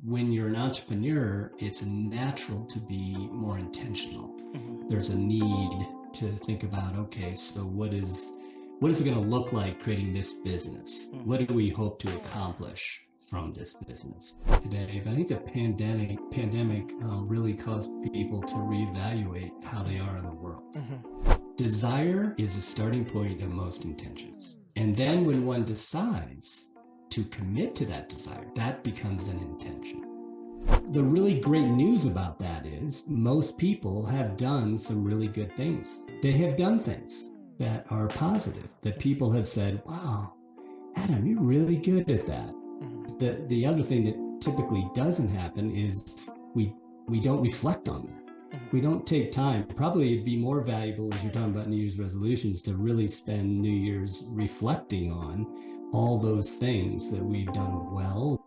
when you're an entrepreneur, it's natural to be more intentional. There's a need to think about, okay, so what is it going to look like creating this business? What do we hope to accomplish from this business today? But I think the pandemic really caused people to reevaluate how they are in the world. Desire is a starting point of most intentions. And then when one decides to commit to that desire, that becomes an intention. The really great news about that is most people have done some really good things. They have done things that are positive, that people have said, wow, Adam, you're really good at that. The other thing that typically doesn't happen is we don't reflect on that. We don't take time. Probably it'd be more valuable, as you're talking about New Year's resolutions, to really spend New Year's reflecting on all those things that we've done well.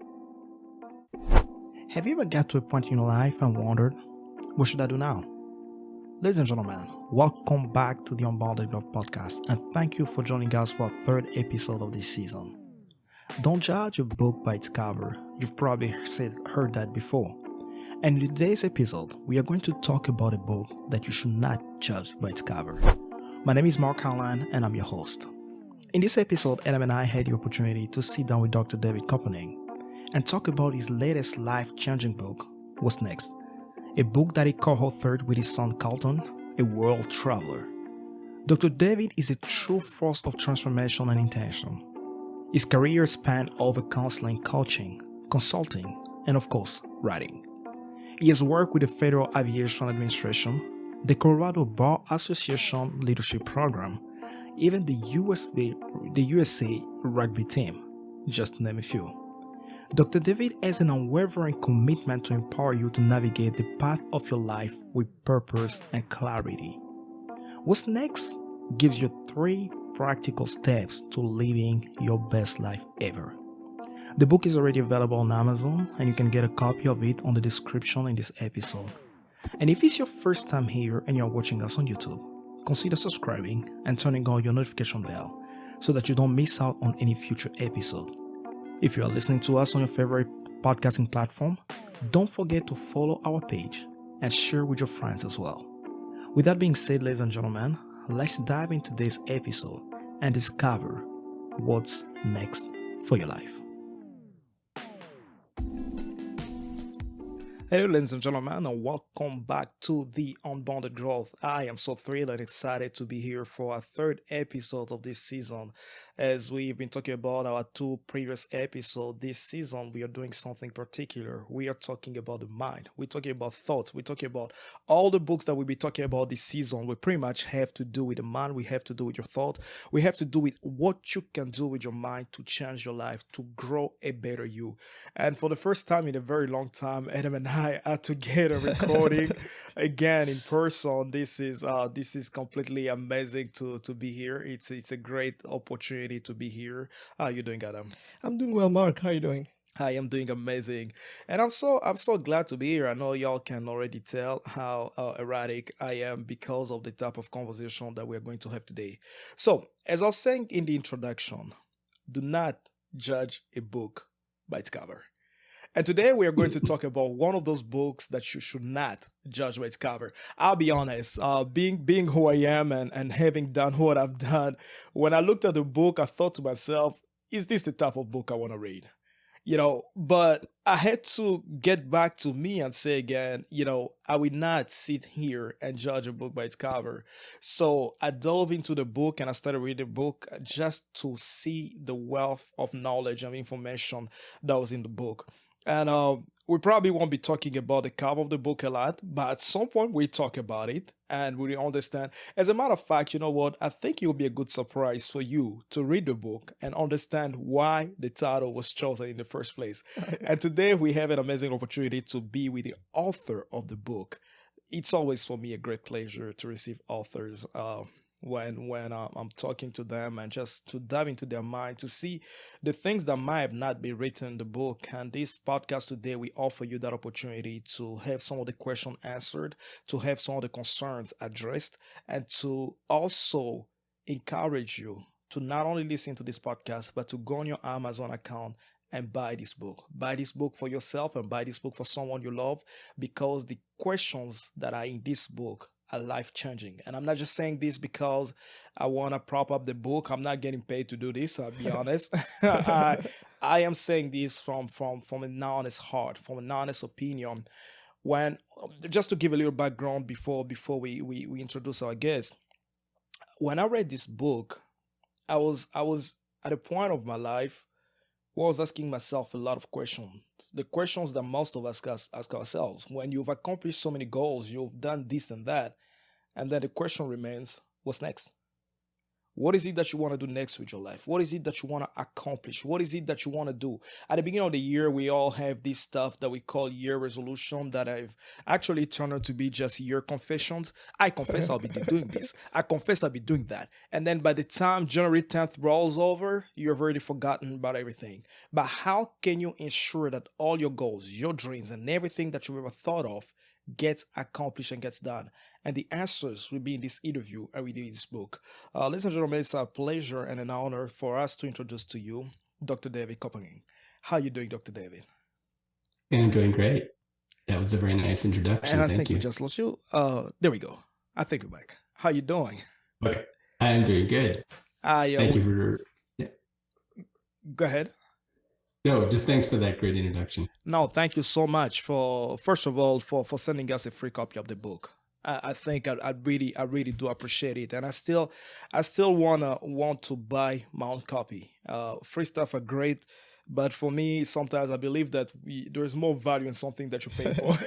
Have you ever got to a point in your life and wondered, what should I do now? Ladies and gentlemen, welcome back to the Unbounded Growth podcast, and thank you for joining us for our third episode of this season. Don't judge a book by its cover. You've probably heard that before. And in today's episode, we are going to talk about a book that you should not judge by its cover. My name is Marc-Alain and I'm your host. In this episode, Adam and I had the opportunity to sit down with Dr. Chorpenning and talk about his latest life-changing book, What's Next? A book that he co-authored with his son Colton, a world traveler. Dr. David is a true force of transformation and intention. His career spanned over counseling, coaching, consulting, and of course, writing. He has worked with the Federal Aviation Administration, the Colorado Bar Association Leadership Program, even the USA Rugby team, just to name a few. Dr. David has an unwavering commitment to empower you to navigate the path of your life with purpose and clarity. What's Next gives you 3 practical steps to living your best life ever. The book is already available on Amazon, and you can get a copy of it on the description in this episode. And if it's your first time here and you're watching us on YouTube, consider subscribing and turning on your notification bell so that you don't miss out on any future episode. If you are listening to us on your favorite podcasting platform, don't forget to follow our page and share with your friends as well. With that being said, ladies and gentlemen, let's dive into today's episode and discover what's next for your life. Hello, ladies and gentlemen, and welcome back to the Unbounded Growth. I am so thrilled and excited to be here for our third episode of this season. As we've been talking about our 2 previous episodes, this season we are doing something particular. We are talking about the mind. We're talking about thoughts. We're talking about all the books that we'll be talking about this season. We pretty much have to do with the mind. We have to do with your thought. We have to do with what you can do with your mind to change your life, to grow a better you. And for the first time in a very long time, Adam and I are together recording again in person. This is completely amazing to be here. It's a great opportunity to be here. How are you doing, Adam? I'm doing well, Mark. How are you doing? I am doing amazing, and I'm so glad to be here. I know y'all can already tell how erratic I am because of the type of conversation that we're going to have today. So, as I was saying in the introduction, do not judge a book by its cover. And today we are going to talk about one of those books that you should not judge by its cover. I'll be honest, being who I am and having done what I've done, when I looked at the book, I thought to myself, is this the type of book I want to read? But I had to get back to me and say again, I will not sit here and judge a book by its cover. So I dove into the book and I started reading the book just to see the wealth of knowledge and information that was in the book. And we probably won't be talking about the cover of the book a lot, but at some point we talk about it and we understand. As a matter of fact, you know what? I think it will be a good surprise for you to read the book and understand why the title was chosen in the first place. And today we have an amazing opportunity to be with the author of the book. It's always for me a great pleasure to receive authors when I'm talking to them and just to dive into their mind to see the things that might have not been written in the book. And this podcast today, we offer you that opportunity to have some of the questions answered, to have some of the concerns addressed, and to also encourage you to not only listen to this podcast, but to go on your Amazon account and buy this book. Buy this book for yourself and buy this book for someone you love, because the questions that are in this book are life-changing. And I'm not just saying this because I want to prop up the book. I'm not getting paid to do this, I'll be honest. I am saying this from an honest heart, from an honest opinion. When, just to give a little background before we introduce our guest, when I read this book, I was at a point of my life where I was asking myself a lot of questions. The questions that most of us ask ourselves. When you've accomplished so many goals, you've done this and that, and then the question remains, what's next? What is it that you want to do next with your life? What is it that you want to accomplish? What is it that you want to do? At the beginning of the year, we all have this stuff that we call year resolution that I've actually turned out to be just year confessions. I confess I'll be doing this. I confess I'll be doing that. And then by the time January 10th rolls over, you've already forgotten about everything. But how can you ensure that all your goals, your dreams, and everything that you've ever thought of gets accomplished and gets done? And the answers will be in this interview and we do in this book. Ladies and gentlemen, it's a pleasure and an honor for us to introduce to you Dr. David Chorpenning. How are you doing, Dr. David? I'm doing great. That was a very nice introduction. And I Thank think you. we just lost you. There we go. I think we're back. How are you doing? Okay. I'm doing good. Thank you for... Go ahead. No, just thanks for that great introduction. No, thank you so much for, first of all, for sending us a free copy of the book. I think I really do appreciate it, and I still want to buy my own copy. Free stuff are great, but for me, sometimes I believe that there is more value in something that you pay for.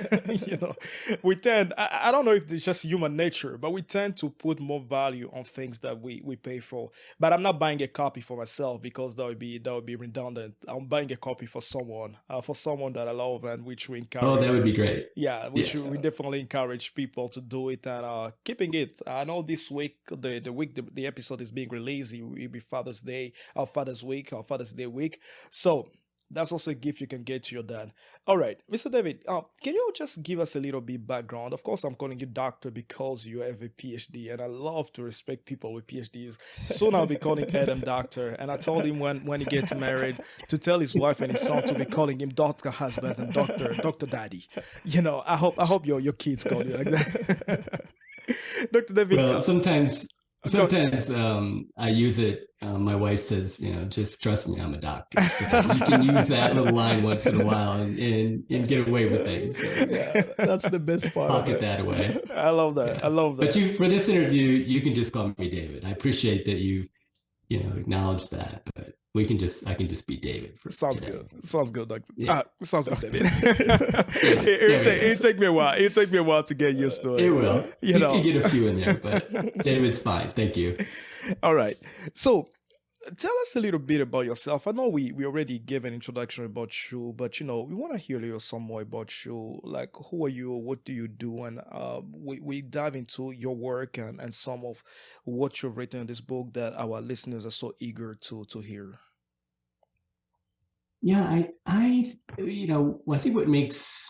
We tend, I don't know if it's just human nature, but we tend to put more value on things that we pay for. But I'm not buying a copy for myself because that would be redundant. I'm buying a copy for someone that I love, and which we encourage. Oh, that would be great. Yeah, we definitely encourage people to do it and keeping it. I know this week, the episode is being released. It will be Father's Day, our Father's Week, our Father's Day week. So that's also a gift you can get to your dad. All right, Mr. David, can you just give us a little bit background? Of course, I'm calling you doctor because you have a PhD, and I love to respect people with PhDs. Soon I'll be calling Adam doctor, and I told him when he gets married to tell his wife and his son to be calling him Dr. Husband and Dr. Daddy. I hope your kids call you like that. Dr. David. Well, sometimes I use it. My wife says, just trust me, I'm a doctor. So you can use that little line once in a while and get away with things. So Yeah, that's the best part. pocket that away. I love that. Yeah. I love that. But for this interview, you can just call me David. I appreciate that you acknowledge that. But I can just be David. Sounds today. good. Sounds good, Doctor. Yeah. Sounds good, David. It'll take me a while. It'll take me a while to get used to it. It will. You can get a few in there, but David's fine. Thank you. All right. So tell us a little bit about yourself. I know we already gave an introduction about you, but we want to hear a little some more about you. Like, who are you? What do you do? And we dive into your work and some of what you've written in this book that our listeners are so eager to hear. Yeah, I think what makes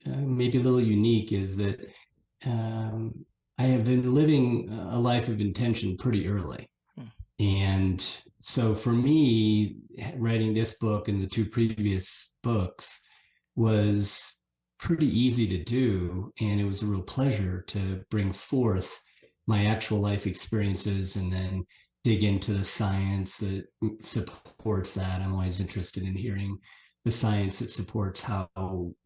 maybe a little unique is that I have been living a life of intention pretty early. And so for me, writing this book and the two previous books was pretty easy to do. And it was a real pleasure to bring forth my actual life experiences and then dig into the science that supports that. I'm always interested in hearing the science that supports how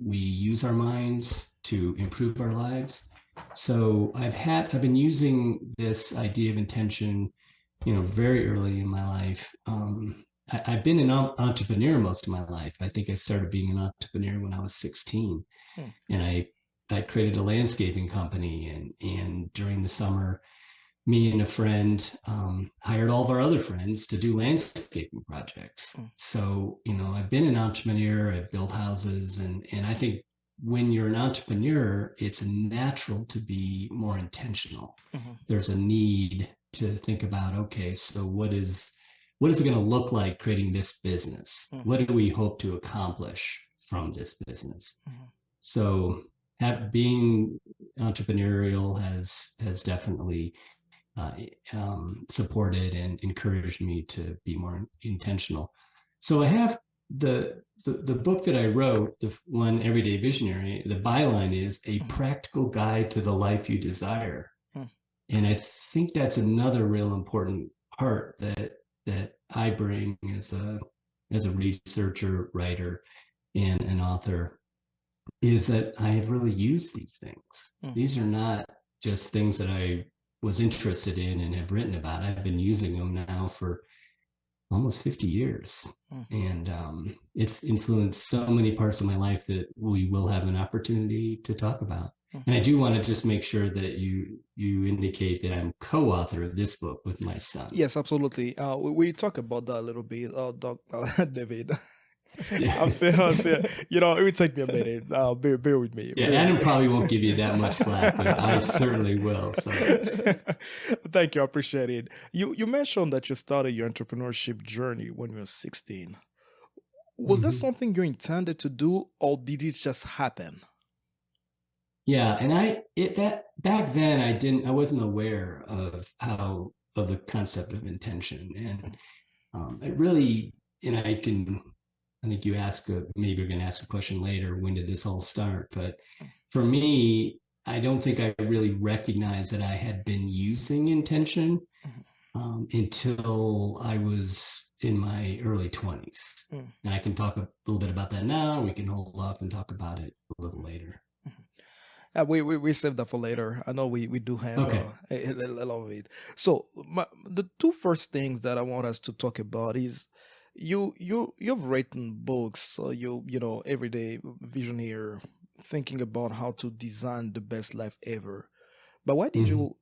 we use our minds to improve our lives. So I've been using this idea of intention very early in my life. I've been an entrepreneur most of my life. I think I started being an entrepreneur when I was 16. And I created a landscaping company. And during the summer, me and a friend hired all of our other friends to do landscaping projects. So, I've been an entrepreneur, I've built houses. And I think when you're an entrepreneur, it's natural to be more intentional. There's a need to think about, okay, so what is it going to look like creating this business? What do we hope to accomplish from this business? So being entrepreneurial has definitely supported and encouraged me to be more intentional. So I have the book that I wrote, the one Everyday Visionary, the byline is a practical guide to the life you desire. And I think that's another real important part that I bring as a researcher, writer, and an author, is that I have really used these things. These are not just things that I was interested in and have written about. I've been using them now for almost 50 years. And it's influenced so many parts of my life that we will have an opportunity to talk about. And I do want to just make sure that you indicate that I'm co-author of this book with my son. Yes, absolutely. We talk about that a little bit, David. I'm saying, it will take me a minute. Bear with me. Yeah, Adam probably won't give you that much slack, but I certainly will. So, thank you. I appreciate it. You mentioned that you started your entrepreneurship journey when you were 16. Was that something you intended to do, or did it just happen? Yeah, and back then I wasn't aware of the concept of intention, and it really, I think you maybe you're going to ask a question later, when did this all start? But for me, I don't think I really recognized that I had been using intention until I was in my early 20s. And I can talk a little bit about that now. We can hold off and talk about it a little later. We save that for later. I know we do have a lot of it. So the two first things that I want us to talk about is you've written books. So Everyday Visionary, thinking about how to design the best life ever. But why did you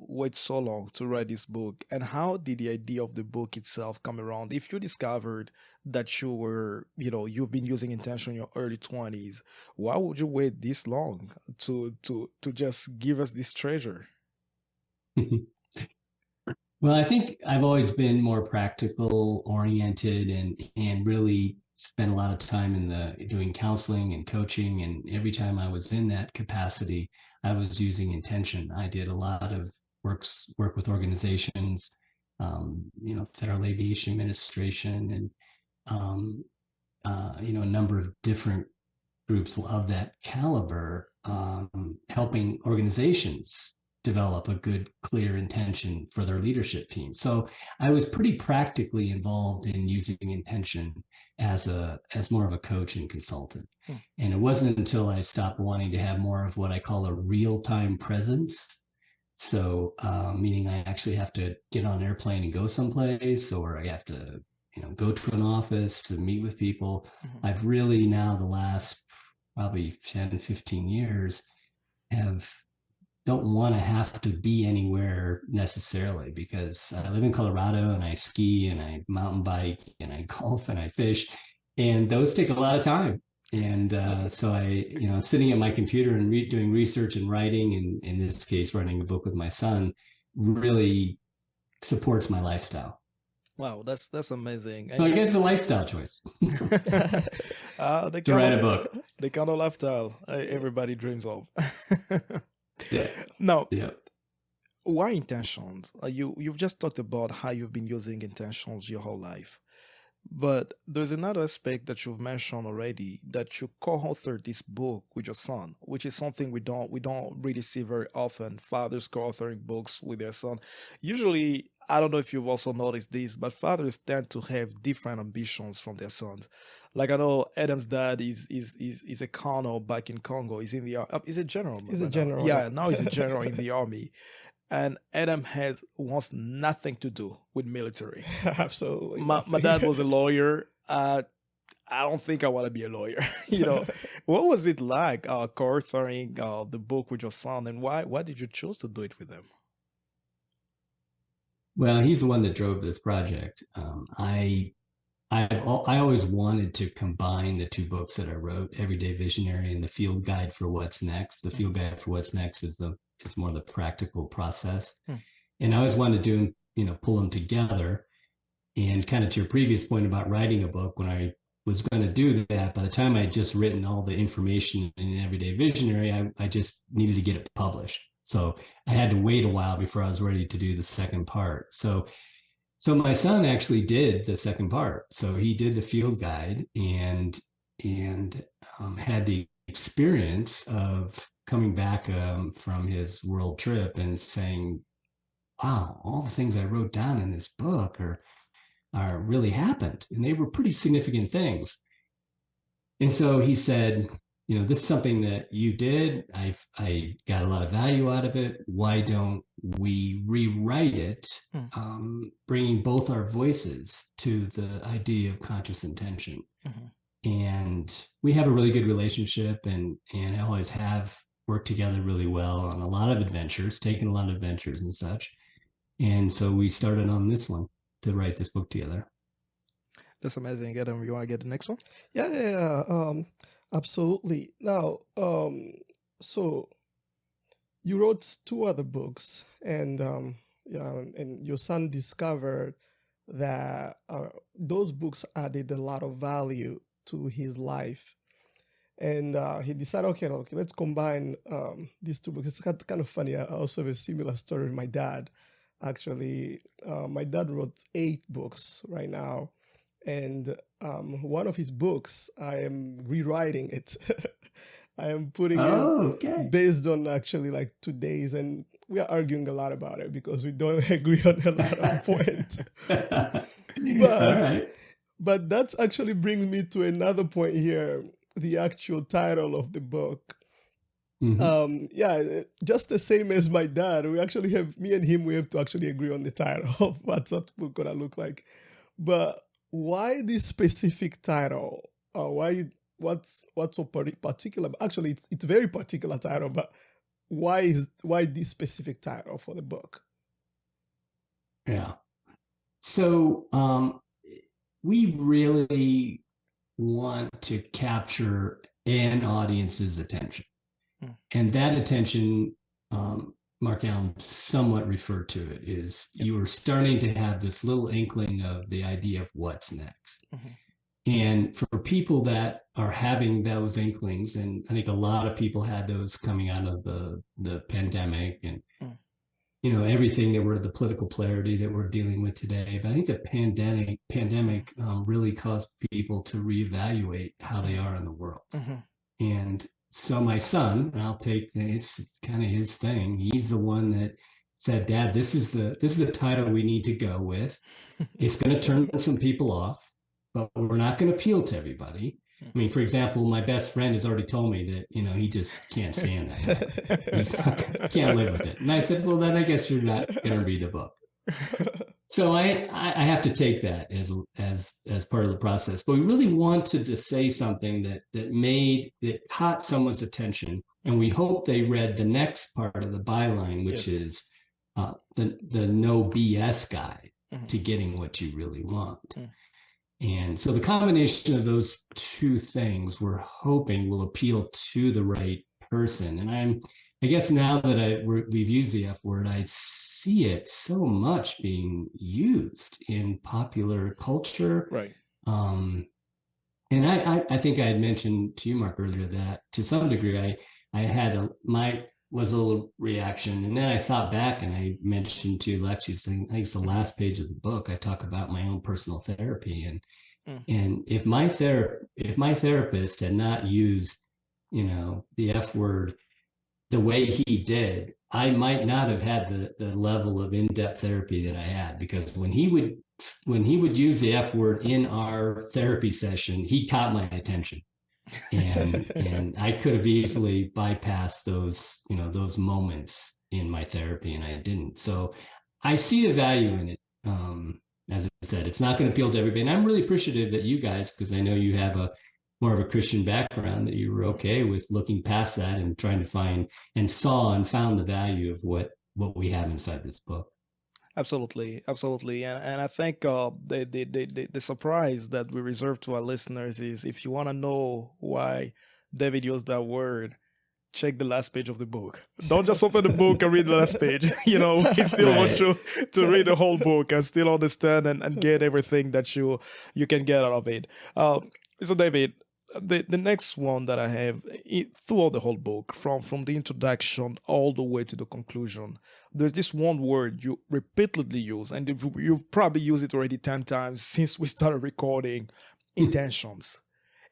wait so long to write this book? And how did the idea of the book itself come around? If you discovered that you've been using intention in your early 20s, why would you wait this long to just give us this treasure? Well, I think I've always been more practical oriented and really spent a lot of time doing counseling and coaching. And every time I was in that capacity, I was using intention. I did a lot of work with organizations, Federal Aviation Administration, and a number of different groups of that caliber, helping organizations develop a good, clear intention for their leadership team. So I was pretty practically involved in using intention as more of a coach and consultant. And it wasn't until I stopped wanting to have more of what I call a real-time presence. So meaning I actually have to get on an airplane and go someplace, or I have to go to an office to meet with people. I've really now, the last probably 10, 15 years, don't want to have to be anywhere necessarily, because I live in Colorado and I ski and I mountain bike and I golf and I fish, and those take a lot of time. And so I, sitting at my computer and doing research and writing, and in this case, writing a book with my son, really supports my lifestyle. Wow, that's amazing. So I guess it's a lifestyle choice to write a book. The kind of lifestyle everybody dreams of. Yeah. Now, yeah. Why intentions? You've just talked about how you've been using intentions your whole life, but there's another aspect that you've mentioned already, that you co-authored this book with your son, which is something we don't really see very often. Fathers co-authoring books with their son. Usually, I don't know if you've also noticed this, but fathers tend to have different ambitions from their sons. Like, I know Adam's dad is a colonel back in Congo. He's in the is a general. He's a general. Yeah, now he's a general in the army. And Adam wants nothing to do with military. Absolutely. My dad was a lawyer. I don't think I want to be a lawyer. What was it like co-authoring the book with your son, and why did you choose to do it with him? Well, he's the one that drove this project. I always wanted to combine the two books that I wrote, Everyday Visionary and The Field Guide for What's Next. The Field Guide for What's Next is more the practical process. And I always wanted to pull them together. And kind of to your previous point about writing a book, when I was going to do that, by the time I had just written all the information in Everyday Visionary, I just needed to get it published. So I had to wait a while before I was ready to do the second part. So So my son actually did the second part. So he did the field guide and had the experience of coming back from his world trip and saying, "Wow, all the things I wrote down in this book are really happened, and they were pretty significant things." And so he said, this is something that you did. I got a lot of value out of it. Why don't we rewrite it, bringing both our voices to the idea of conscious intention? And we have a really good relationship, and always have worked together really well on a lot of adventures, taken a lot of adventures and such. And so we started on this one to write this book together. That's amazing. Adam, you want to get the next one? Yeah. Absolutely. Now, so you wrote 2 other books, and and your son discovered that those books added a lot of value to his life, and he decided, okay, let's combine these 2 books. It's kind of funny. I also have a similar story with my dad. Actually, my dad wrote 8 books right now. And one of his books, I am rewriting it. I am putting it based on actually like today's, and we are arguing a lot about it because we don't agree on a lot of points. But that actually brings me to another point here, the actual title of the book. Just the same as my dad, we actually have, me and him, we have to actually agree on the title of what that book gonna look like. But why this specific title? What's so particular? Actually, it's a very particular title, but why this specific title for the book? Yeah. So we really want to capture an audience's attention. And that attention, Marc-Alain somewhat referred to it, is you are starting to have this little inkling of the idea of what's next. And for people that are having those inklings, and I think a lot of people had those coming out of the pandemic and everything that the political polarity that we're dealing with today. But I think the pandemic really caused people to reevaluate how they are in the world. And so my son, and it's kind of his thing. He's the one that said, "Dad, this is the title we need to go with. It's going to turn some people off, but we're not going to appeal to everybody." I mean, for example, my best friend has already told me that, he just can't stand that. He can't live with it. And I said, well, then I guess you're not going to read the book. So I have to take that as part of the process. But we really wanted to say something that caught someone's attention, and we hope they read the next part of the byline, which is the no BS guide to getting what you really want. And so the combination of those 2 things we're hoping will appeal to the right person. And I guess now that we've used the F word, I see it so much being used in popular culture. Right. And I think I had mentioned to you, Mark, earlier that to some degree I was a little reaction, and then I thought back and I mentioned to Lexi, saying, I think it's the last page of the book, I talk about my own personal therapy, and if my therapist had not used the F word the way he did, I might not have had the level of in-depth therapy that I had, because when he would use the F word in our therapy session, he caught my attention. And I could have easily bypassed those moments in my therapy, and I didn't. So I see the value in it. As I said, it's not going to appeal to everybody. And I'm really appreciative that you guys, because I know you have more of a Christian background, that you were okay with looking past that and trying to find and found the value of what we have inside this book. Absolutely. And I think the surprise that we reserve to our listeners is, if you want to know why David used that word, check the last page of the book. Don't just open the book and read the last page. We still want you to read the whole book and still understand and get everything that you can get out of it. So David, the next one that I have throughout the whole book, from the introduction all the way to the conclusion, there's this one word you repeatedly use, and you've probably used it already 10 times since we started recording: intentions.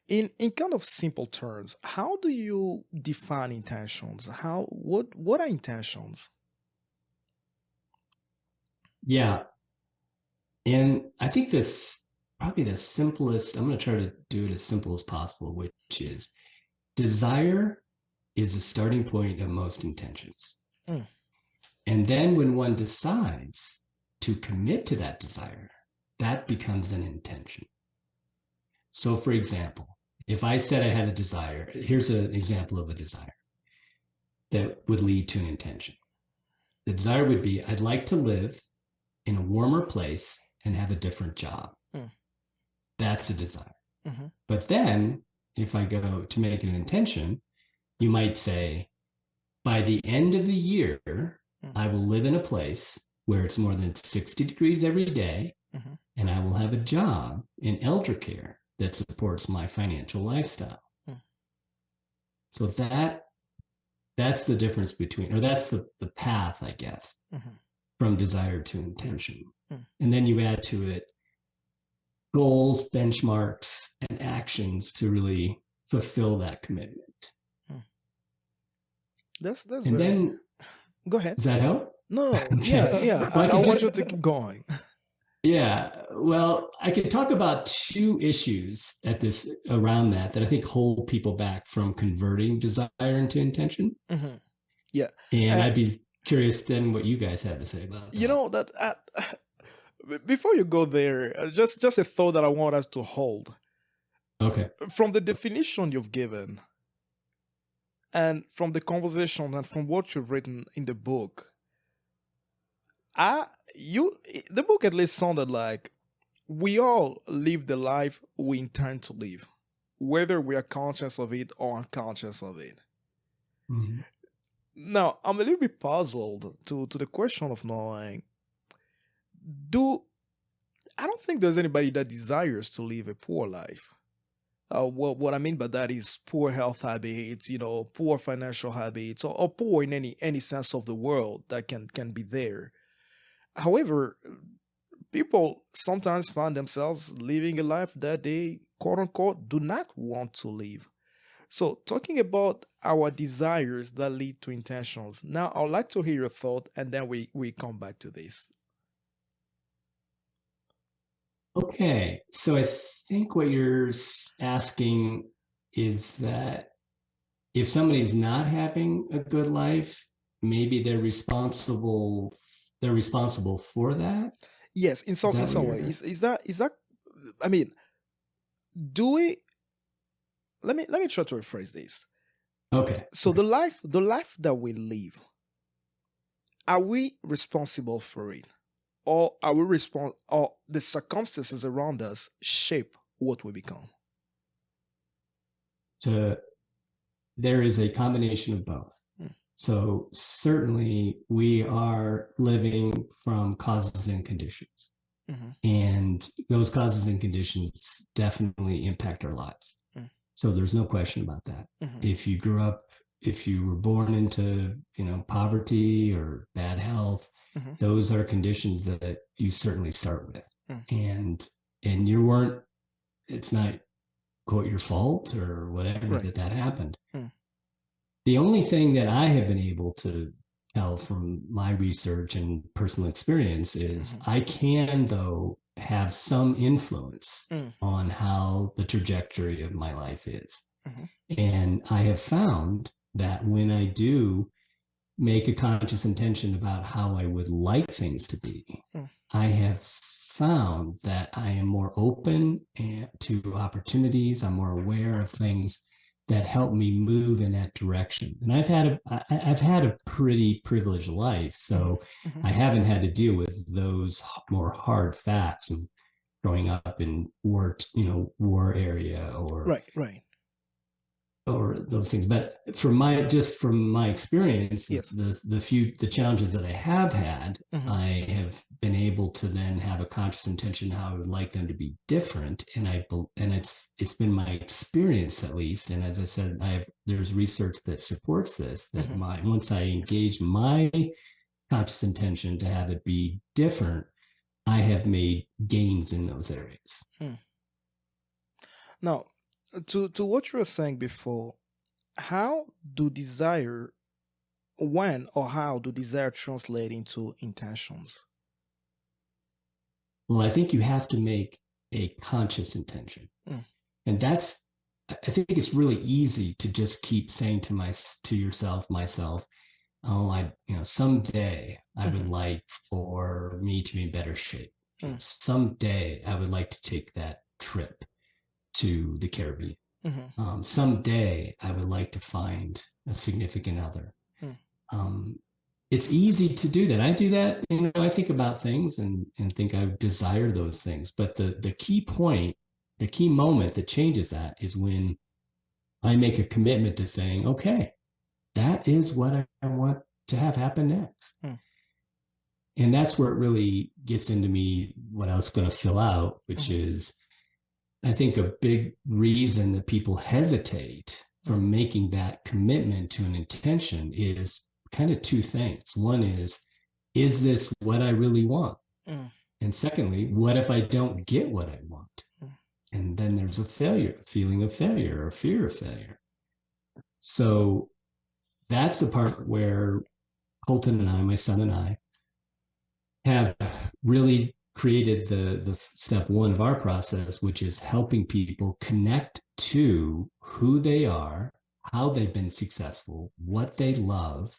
In kind of simple terms, how do you define intentions? What are intentions? Yeah. And I think this probably the simplest, I'm going to try to do it as simple as possible, which is desire is the starting point of most intentions. And then when one decides to commit to that desire, that becomes an intention. So for example, if I said I had a desire, here's an example of a desire that would lead to an intention. The desire would be, I'd like to live in a warmer place and have a different job. That's a desire. But then if I go to make an intention, you might say, by the end of the year, I will live in a place where it's more than 60 degrees every day, and I will have a job in elder care that supports my financial lifestyle. So that's the difference between, or that's the path, I guess, from desire to intention. And then you add to it goals, benchmarks, and actions to really fulfill that commitment. That's and very... then Go ahead. Does that help? No, yeah. Well, I want you to keep going. Yeah, well, I could talk about two issues around that I think hold people back from converting desire into intention. Yeah. And I'd be curious then what you guys have to say about that. You know, that before you go there, just a thought that I want us to hold. Okay. From the definition you've given, and from the conversation, and from what you've written in the book, the book at least sounded like we all live the life we intend to live, whether we are conscious of it or unconscious of it. Now, I'm a little bit puzzled to the question of knowing, I don't think there's anybody that desires to live a poor life. What I mean by that is poor health habits, poor financial habits, or poor in any sense of the world that can be there. However, people sometimes find themselves living a life that they, quote unquote, do not want to live. So talking about our desires that lead to intentions, now I'd like to hear your thought, and then we come back to this. Okay, so I think what you're asking is that if somebody's not having a good life, maybe they're responsible for that? Yes, in some way. Is that I mean, let me try to rephrase this. Okay. So the life that we live, are we responsible for it? Or are we or the circumstances around us shape what we become? So there is a combination of both. So certainly we are living from causes and conditions. And those causes and conditions definitely impact our lives. So there's no question about that. If you were born into, poverty or bad health, those are conditions that you certainly start with. And it's not, quote, your fault or whatever that happened. The only thing that I have been able to tell from my research and personal experience is I can, though, have some influence on how the trajectory of my life is. And I have found that when I do make a conscious intention about how I would like things to be, I have found that I am more open to opportunities. I'm more aware of things that help me move in that direction. And I've had a pretty privileged life, so I haven't had to deal with those more hard facts of growing up in war area or or those things. But from my experience, Yes. the challenges that I have had, Mm-hmm. I have been able to then have a conscious intention how I would like them to be different, and it's been my experience, at least. And as I said, there's research that supports this, that once I engage my conscious intention to have it be different, I have made gains in those areas. Now, to what you were saying before, how do desire translate into intentions? Well, I think you have to make a conscious intention. And I think it's really easy to just keep saying to yourself, myself, oh, someday I would like for me to be in better shape. Someday I would like to take that trip to the Caribbean. Someday I would like to find a significant other. It's easy to do that. I do that, I think about things and think I desire those things. But the key point, the key moment that changes that is when I make a commitment to saying, okay, that is what I want to have happen next. And that's where it really gets into me, what I was going to fill out, which is, I think a big reason that people hesitate from making that commitment to an intention is kind of two things. One is this what I really want? And secondly, what if I don't get what I want? And then there's a feeling of failure or fear of failure. So that's the part where Colton and I, my son and I, have really created the step one of our process, which is helping people connect to who they are, how they've been successful, what they love,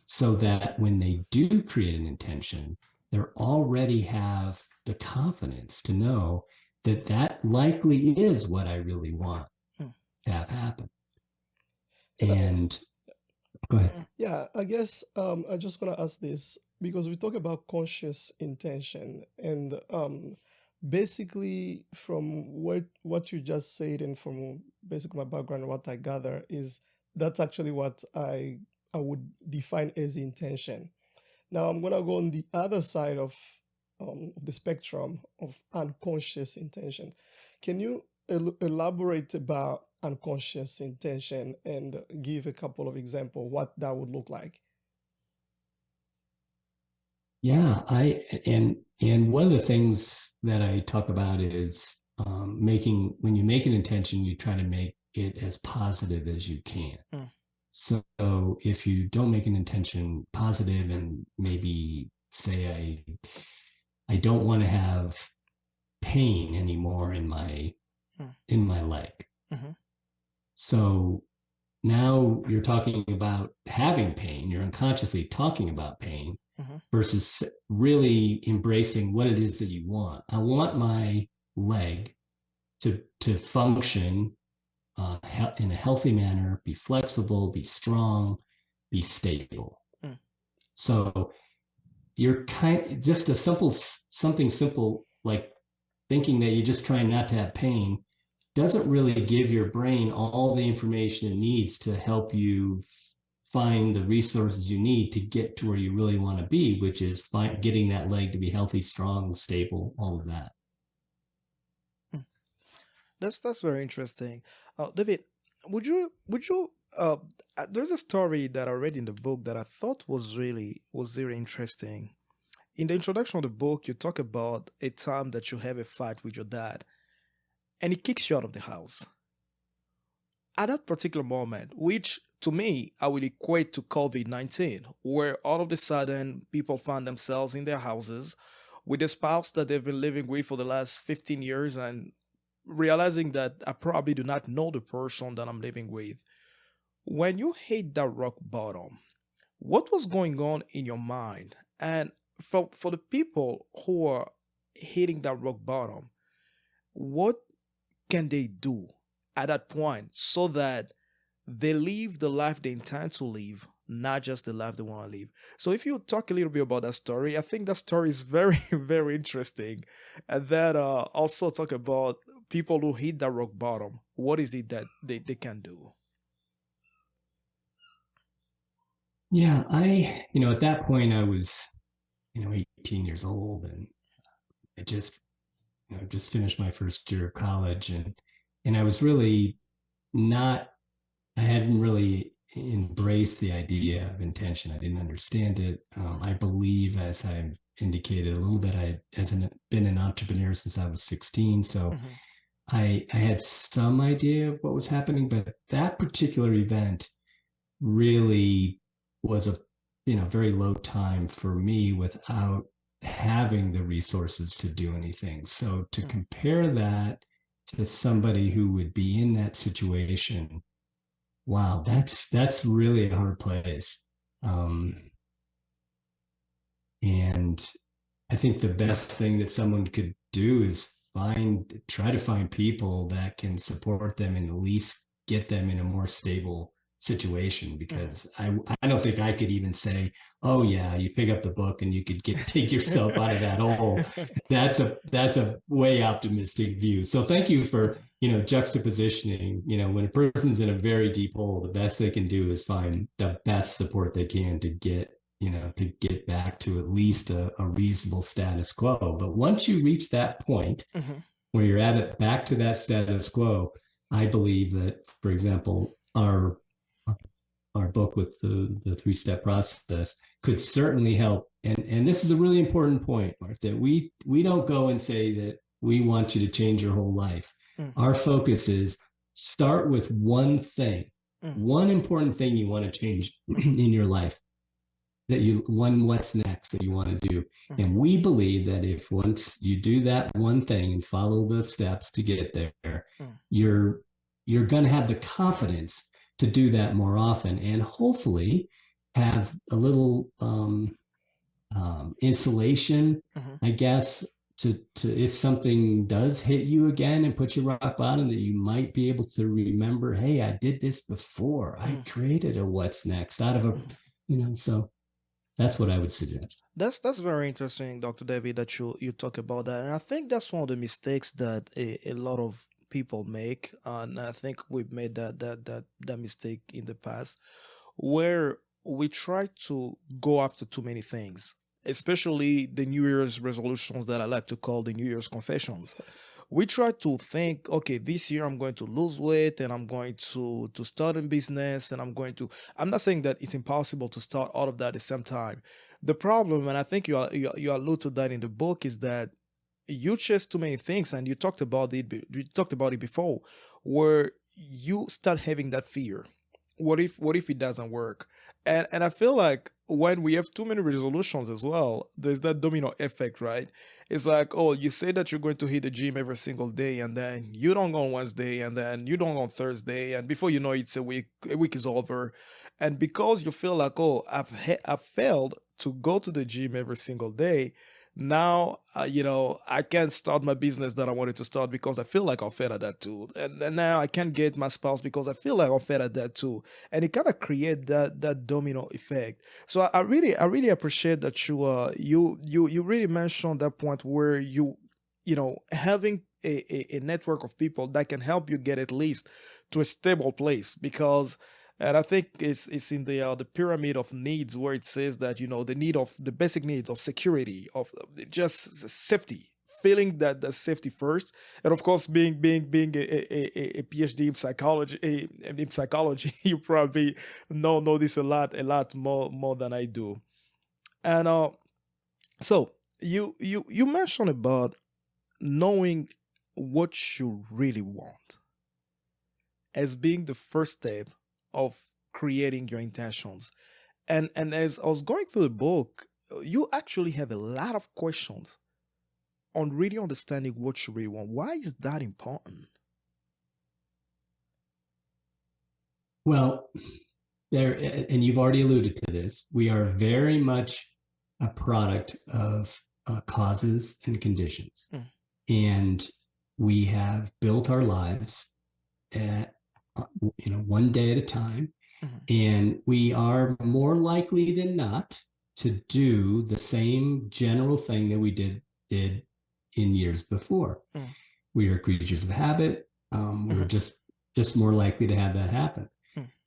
so that when they do create an intention, they already have the confidence to know that likely is what I really want to have happen. And go ahead. Yeah, I guess I just want to ask this, because we talk about conscious intention, and basically from what you just said, and from basically my background, what I gather is that's actually what I would define as intention. Now I'm gonna go on the other side of the spectrum of unconscious intention. Can you elaborate about unconscious intention and give a couple of examples what that would look like? Yeah, and one of the things that I talk about is when you make an intention, you try to make it as positive as you can. So if you don't make an intention positive, and maybe say I don't want to have pain anymore in my leg. So now you're talking about having pain, you're unconsciously talking about pain, versus really embracing what it is that you want. I want my leg to function in a healthy manner, be flexible, be strong, be stable. So you're just something simple like thinking that you're just trying not to have pain doesn't really give your brain all the information it needs to help you find the resources you need to get to where you really want to be, which is getting that leg to be healthy, strong, stable, all of that. That's very interesting. David, would you there's a story that I read in the book that I thought was very interesting. In the introduction of the book, you talk about a time that you have a fight with your dad and he kicks you out of the house. At that particular moment, which to me, I will equate to COVID-19, where all of a sudden people find themselves in their houses with a spouse that they've been living with for the last 15 years and realizing that I probably do not know the person that I'm living with. When you hit that rock bottom, what was going on in your mind? And for the people who are hitting that rock bottom, what can they do at that point so that they live the life they intend to live, not just the life they want to live? So if you talk a little bit about that story, I think that story is very, very interesting. And then also talk about people who hit that rock bottom. What is it that they can do? Yeah, at that point I was, 18 years old, and I just finished my first year of college, and I was really not, I hadn't really embraced the idea of intention. I didn't understand it. I believe, as I indicated a little bit, been an entrepreneur since I was 16. So Mm-hmm. I had some idea of what was happening, but that particular event really was a, very low time for me without having the resources to do anything. So to compare that to somebody who would be in that situation, wow, that's really a hard place. And I think the best thing that someone could do is try to find people that can support them and at least get them in a more stable situation, because I don't think I could even say, oh yeah, you pick up the book and you could take yourself out of that hole. That's a way optimistic view. So thank you for, juxtapositioning. When a person's in a very deep hole, the best they can do is find the best support they can to get back to at least a reasonable status quo. But once you reach that point where you're at it back to that status quo, I believe that, for example, our book with the 3-step process could certainly help. And this is a really important point, Mark, that we don't go and say that we want you to change your whole life. Our focus is start with one thing, one important thing you want to change in your life, what's next that you want to do. And we believe that if once you do that one thing and follow the steps to get there, you're going to have the confidence to do that more often, and hopefully have a little insulation, I guess, to if something does hit you again and put you rock bottom, that you might be able to remember, hey, I did this before. I created a what's next out of so that's what I would suggest. That's very interesting, Dr. David, that you talk about that. And I think that's one of the mistakes that a lot of people make. And I think we've made that mistake in the past, where we try to go after too many things, especially the New Year's resolutions that I like to call the New Year's confessions. We try to think, okay, this year I'm going to lose weight and I'm going to start a business, and I'm not saying that it's impossible to start all of that at the same time. The problem, and I think you allude to that in the book, is that you chase too many things, and you talked about it before, where you start having that fear. What if it doesn't work? And I feel like when we have too many resolutions as well, there's that domino effect, right? It's like, oh, you say that you're going to hit the gym every single day, and then you don't go on Wednesday, and then you don't go on Thursday, and before you know it, it's a week is over. And because you feel like, oh, I've failed to go to the gym every single day, now I can't start my business that I wanted to start because I feel like I failed at that too, and now I can't get my spouse because I feel like I failed at that too, and it kind of create that domino effect. So I really appreciate that you really mentioned that point where having a network of people that can help you get at least to a stable place, because. And I think it's in the pyramid of needs, where it says that the basic needs of security, of just safety, feeling that the safety first, and of course being a PhD in psychology, you probably know this a lot more than I do. And so you mentioned about knowing what you really want as being the first step of creating your intentions. And as I was going through the book, you actually have a lot of questions on really understanding what you really want. Why is that important? Well, and you've already alluded to this, we are very much a product of causes and conditions. And we have built our lives at one day at a time. And we are more likely than not to do the same general thing that we did in years before. We are creatures of habit. We're just more likely to have that happen.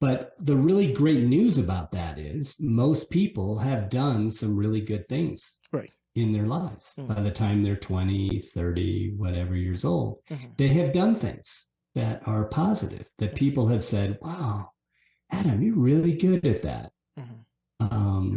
But the really great news about that that is most people have done some really good things in their lives. By the time they're 20, 30, whatever years old, they have done things that are positive, that people have said, wow, Adam, you're really good at that.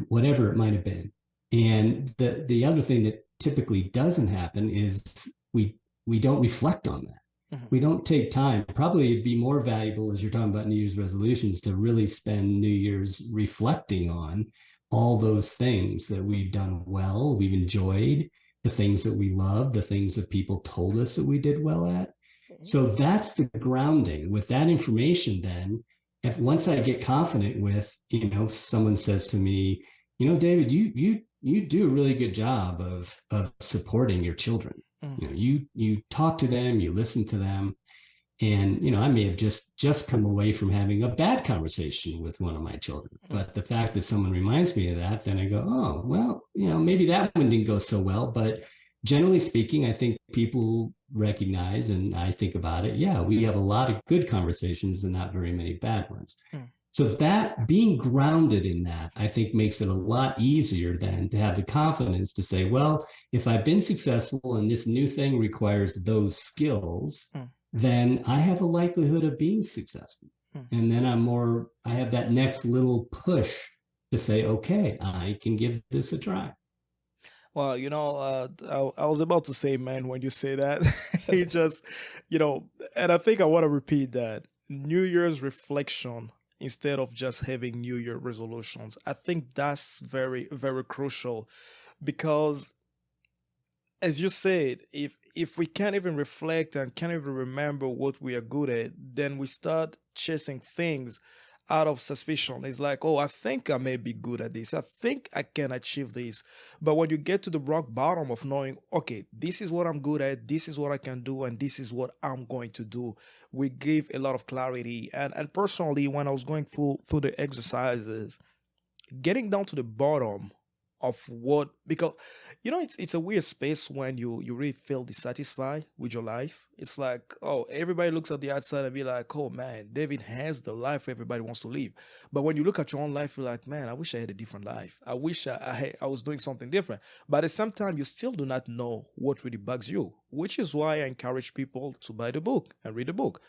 Whatever it might have been. And the other thing that typically doesn't happen is we don't reflect on that. We don't take time. Probably it'd be more valuable, as you're talking about New Year's resolutions, to really spend New Year's reflecting on all those things that we've done well, we've enjoyed, the things that we love, the things that people told us that we did well at. So that's the grounding. With that information, then, once I get confident with, someone says to me, David, you do a really good job of supporting your children. You talk to them, you listen to them. And, I may have just come away from having a bad conversation with one of my children. But the fact that someone reminds me of that, then I go, oh, well, maybe that one didn't go so well. But generally speaking, I think people recognize, and I think about it, yeah, we have a lot of good conversations and not very many bad ones. So that being grounded in that, I think makes it a lot easier then to have the confidence to say, well, if I've been successful and this new thing requires those skills, then I have a likelihood of being successful. And then I have that next little push to say, okay, I can give this a try. Well, I was about to say, man, when you say that, it just, and I think I want to repeat that New Year's reflection instead of just having New Year resolutions. I think that's very, very crucial because, as you said, if we can't even reflect and can't even remember what we are good at, then we start chasing things out of suspicion. It's like, oh, I think I may be good at this. I think I can achieve this. But when you get to the rock bottom of knowing, okay, this is what I'm good at, this is what I can do, and this is what I'm going to do, we give a lot of clarity. And personally, when I was going through the exercises, getting down to the bottom of what, because it's a weird space when you really feel dissatisfied with your life. It's like, oh, everybody looks at the outside and be like, oh man, David has the life everybody wants to live. But when you look at your own life, you're like, man, I wish I had a different life. I wish I was doing something different. But at the same time, you still do not know what really bugs you, which is why I encourage people to buy the book and read the book,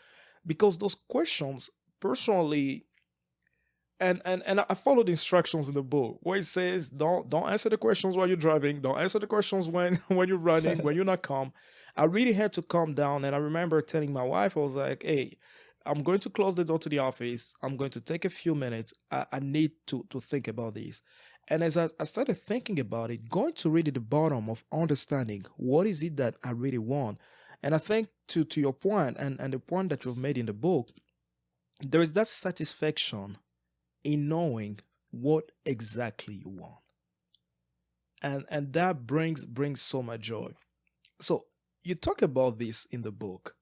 because those questions, personally, And I followed the instructions in the book where it says, don't answer the questions while you're driving. Don't answer the questions when you're running, when you're not calm. I really had to calm down. And I remember telling my wife, I was like, hey, I'm going to close the door to the office. I'm going to take a few minutes. I need to think about this. And as I started thinking about it, going to really the bottom of understanding what is it that I really want. And I think to your point and the point that you've made in the book, there is that satisfaction in knowing what exactly you want. And that brings so much joy. So you talk about this in the book.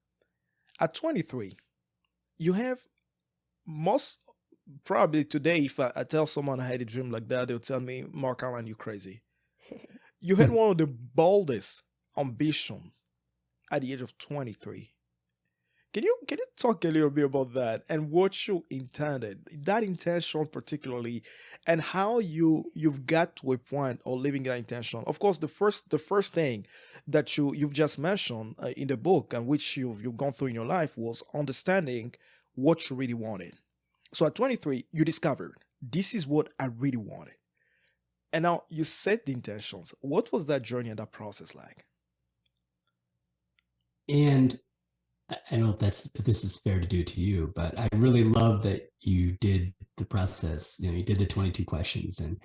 At 23, you have most probably today, if I tell someone I had a dream like that, they'll tell me, Marc-Alain, you're crazy. You had one of the boldest ambitions at the age of 23. Can you talk a little bit about that and what you intended, that intention particularly, and how you've got to a point of living that intention? Of course, the first thing that you've just mentioned in the book and which you've gone through in your life was understanding what you really wanted. So at 23, you discovered this is what I really wanted, and now you set the intentions. What was that journey and that process like? And I don't know if this is fair to do to you, but I really love that you did the process. You did the 22 questions, and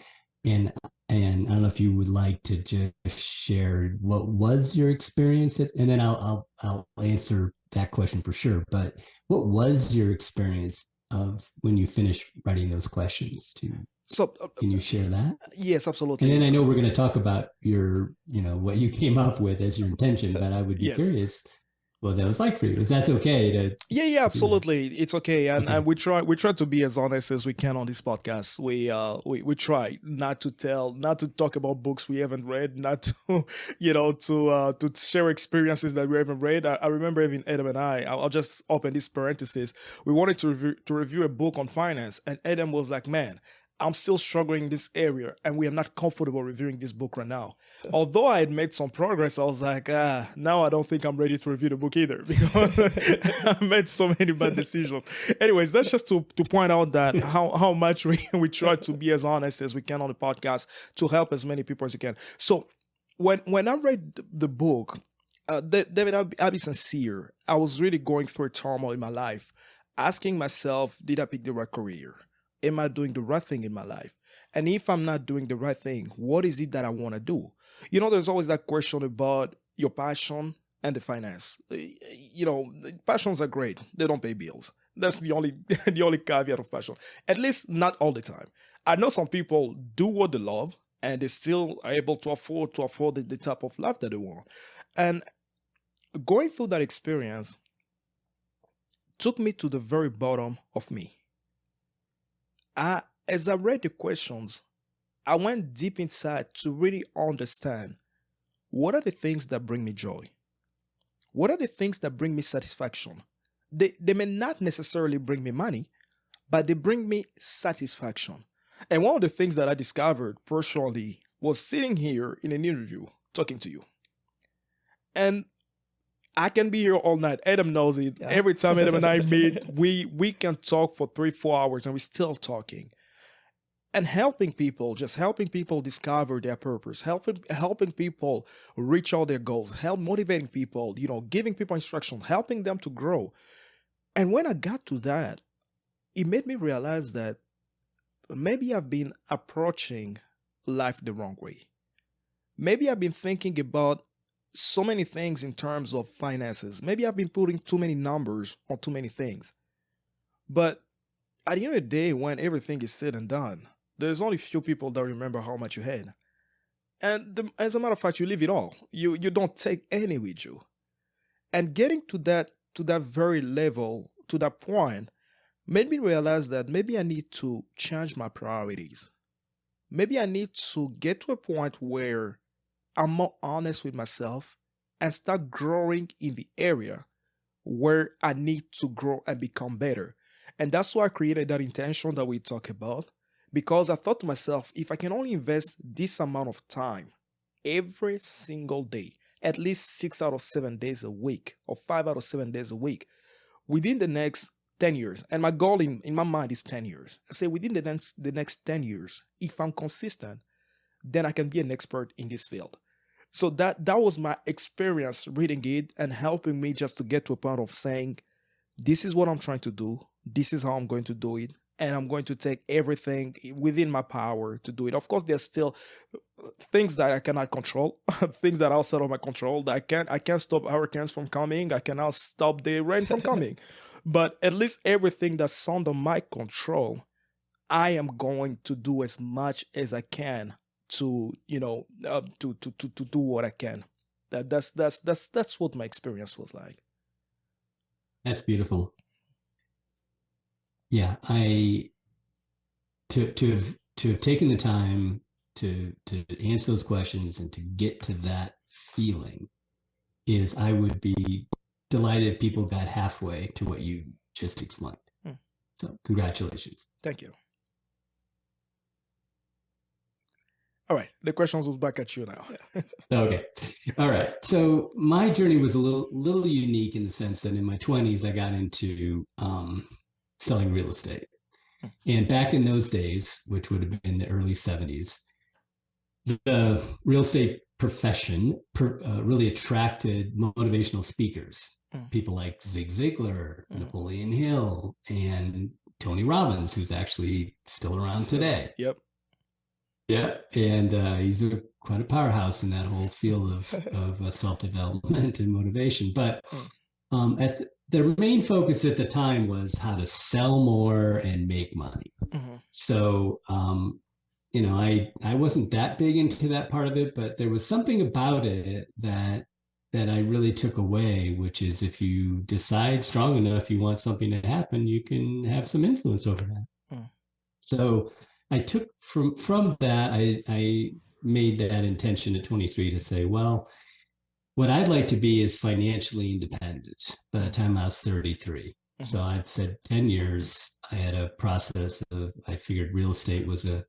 I don't know if you would like to just share what was your experience, and then I'll answer that question for sure. But what was your experience of when you finished writing those questions? Can you share that? Yes, absolutely. And then I know we're going to talk about your, what you came up with as your intention, but I would be curious what that was like for you. Is that okay to? Yeah, absolutely. It's okay. And we try to be as honest as we can on this podcast. We try not to talk about books we haven't read, not to, to share experiences that we haven't read. I remember even Adam and I'll just open this parenthesis. We wanted to review a book on finance, and Adam was like, man, I'm still struggling in this area, and we are not comfortable reviewing this book right now. Although I had made some progress, I was like, now I don't think I'm ready to review the book either because I made so many bad decisions. Anyways, that's just to point out that how much we try to be as honest as we can on the podcast to help as many people as we can. So when I read the book, David, I'll be sincere. I was really going through a turmoil in my life, asking myself, did I pick the right career? Am I doing the right thing in my life? And if I'm not doing the right thing, what is it that I want to do? You know, there's always that question about your passion and the finance. You know, passions are great. They don't pay bills. That's the only caveat of passion. At least not all the time. I know some people do what they love and they still are able to afford the type of life that they want. And going through that experience took me to the very bottom of me. As I read the questions, I went deep inside to really understand what are the things that bring me joy? What are the things that bring me satisfaction? They may not necessarily bring me money, but they bring me satisfaction. And one of the things that I discovered personally was sitting here in an interview talking to you. And I can be here all night. Adam knows it. Yeah. Every time Adam and I meet, we can talk for 3-4 hours and we're still talking. And helping people discover their purpose, helping people reach all their goals, motivating people, giving people instruction, helping them to grow. And when I got to that, it made me realize that maybe I've been approaching life the wrong way. Maybe I've been thinking about so many things in terms of finances. Maybe I've been putting too many numbers on too many things. But at the end of the day, when everything is said and done, there's only few people that remember how much you had. And as a matter of fact, you leave it all. You don't take any with you. And getting to that very level, to that point, made me realize that maybe I need to change my priorities. Maybe I need to get to a point where I'm more honest with myself and start growing in the area where I need to grow and become better. And that's why I created that intention that we talk about, because I thought to myself, if I can only invest this amount of time every single day, at least 6 out of 7 days a week or 5 out of 7 days a week, within the next 10 years, and my goal in my mind is 10 years. I say within the next 10 years, if I'm consistent, then I can be an expert in this field. So that was my experience reading it and helping me just to get to a point of saying, this is what I'm trying to do. This is how I'm going to do it. And I'm going to take everything within my power to do it. Of course, there's still things that I cannot control, things that are outside of my control. That I can't stop hurricanes from coming. I cannot stop the rain from coming. But at least everything that's under my control, I am going to do as much as I can to do what I can. That's what my experience was like. That's beautiful. Yeah, to have taken the time to answer those questions and to get to that feeling I would be delighted if people got halfway to what you just explained. So congratulations. Thank you. All right, the questions was back at you now. Okay. All right. So my journey was a little unique in the sense that in my 20s, I got into selling real estate. And back in those days, which would have been the early 70s, the real estate profession really attracted motivational speakers. People like Zig Ziglar, Napoleon Hill, and Tony Robbins, who's actually still around today. Yep. Yeah, and he's quite a powerhouse in that whole field of self-development and motivation. But their main focus at the time was how to sell more and make money. So, I wasn't that big into that part of it, but there was something about it that I really took away, which is if you decide strong enough you want something to happen, you can have some influence over that. So I took from that, I made that intention at 23 to say, well, what I'd like to be is financially independent by the time I was 33. So I've said 10 years. I had a process of, I figured real estate was a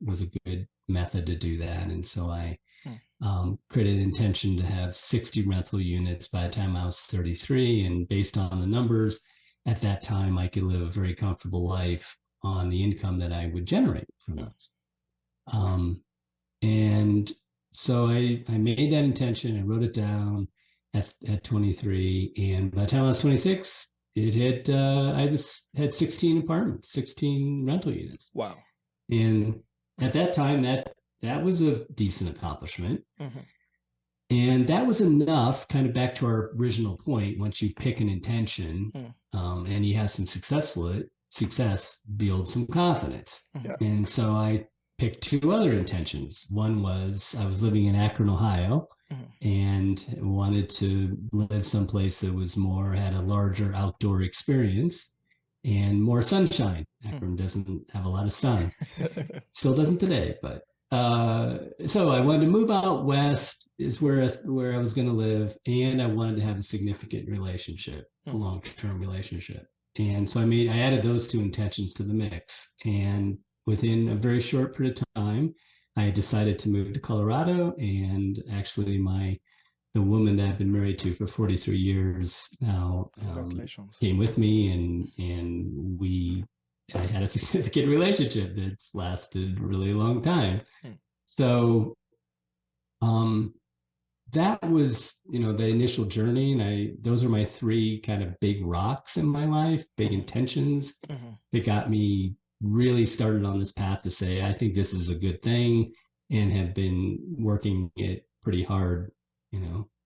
good method to do that. And so I created an intention to have 60 rental units by the time I was 33. And based on the numbers at that time, I could live a very comfortable life on the income that I would generate from those. And so I made that intention. I wrote it down at 23. And by the time I was 26, it had 16 apartments, 16 rental units. Wow. And at that time, that was a decent accomplishment. And that was enough, kind of back to our original point, once you pick an intention and you have some success builds some confidence. And so I picked two other intentions. One was I was living in Akron, Ohio, and wanted to live someplace that was had a larger outdoor experience and more sunshine. Akron doesn't have a lot of sun. Still doesn't today, but so I wanted to move out west is where I was going to live, and I wanted to have a significant relationship, a long-term relationship. And so I added those two intentions to the mix. And within a very short period of time, I decided to move to Colorado, and actually the woman that I've been married to for 43 years now came with me, and I had a significant relationship that's lasted a really long time. So that was, the initial journey. And those are my three kind of big rocks in my life, big intentions that got me really started on this path to say, I think this is a good thing, and have been working it pretty hard,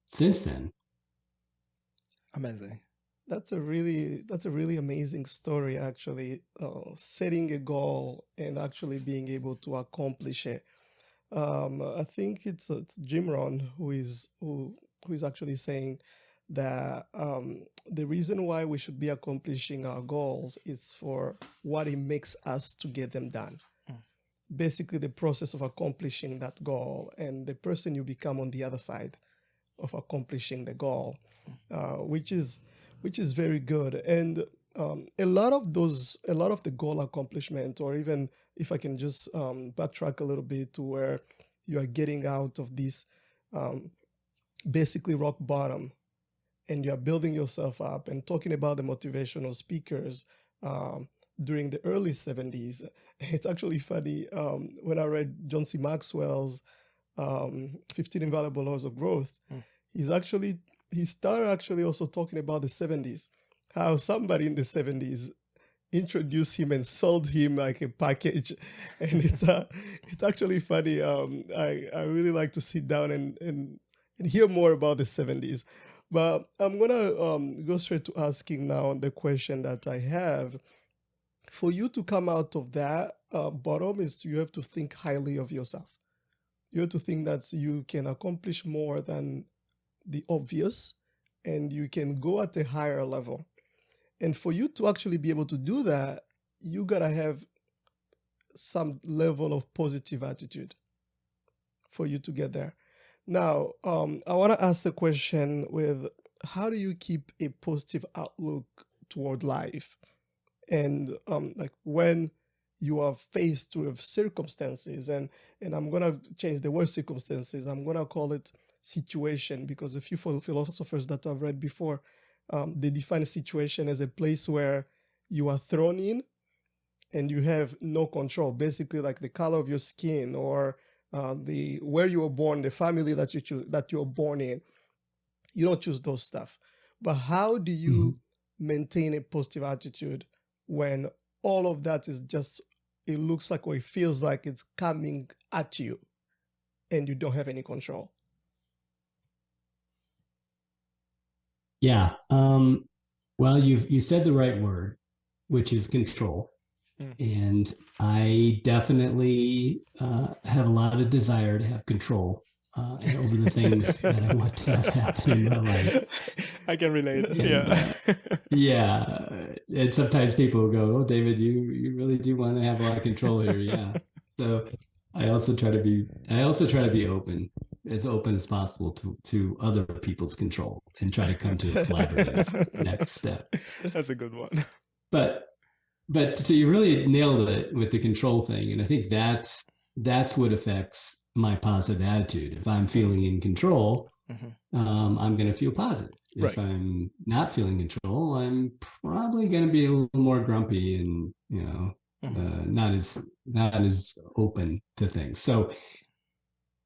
since then. Amazing. That's a really amazing story, actually. Setting a goal and actually being able to accomplish it. I think it's Jim Rohn who is actually saying that the reason why we should be accomplishing our goals is for what it makes us to get them done. Basically, the process of accomplishing that goal and the person you become on the other side of accomplishing the goal, which is very good. And a lot of the goal accomplishment, or even if I can just backtrack a little bit to where you are getting out of this basically rock bottom, and you are building yourself up, and talking about the motivational speakers during the early 70s. It's actually funny, when I read John C. Maxwell's 15 Invaluable Laws of Growth, he started actually also talking about the 70s, how somebody in the 70s introduced him and sold him like a package. And it's actually funny. I really like to sit down and hear more about the 70s. But I'm going to go straight to asking now the question that I have. For you to come out of that bottom is you have to think highly of yourself. You have to think that you can accomplish more than the obvious, and you can go at a higher level. And for you to actually be able to do that, you got to have some level of positive attitude for you to get there. Now, I want to ask the question with, how do you keep a positive outlook toward life? And like when you are faced with circumstances, and I'm going to change the word circumstances, I'm going to call it situation, because a few philosophers that I've read before, they define a situation as a place where you are thrown in and you have no control, basically like the color of your skin, or where you were born, the family that you were born in. You don't choose those stuff. But how do you maintain a positive attitude when all of that is just, it looks like, or it feels like it's coming at you and you don't have any control? Yeah. Well, you said the right word, which is control. And I definitely have a lot of desire to have control over the things that I want to have happen in my life. I can relate. And, yeah. And sometimes people go, "Oh, David, you really do want to have a lot of control here." Yeah. So I also try to be open as possible to other people's control, and try to come to a collaborative next step. That's a good one. but so you really nailed it with the control thing, and I think that's what affects my positive attitude. If I'm feeling in control, I'm going to feel positive. If I'm not feeling control, I'm probably going to be a little more grumpy and not as open to things. So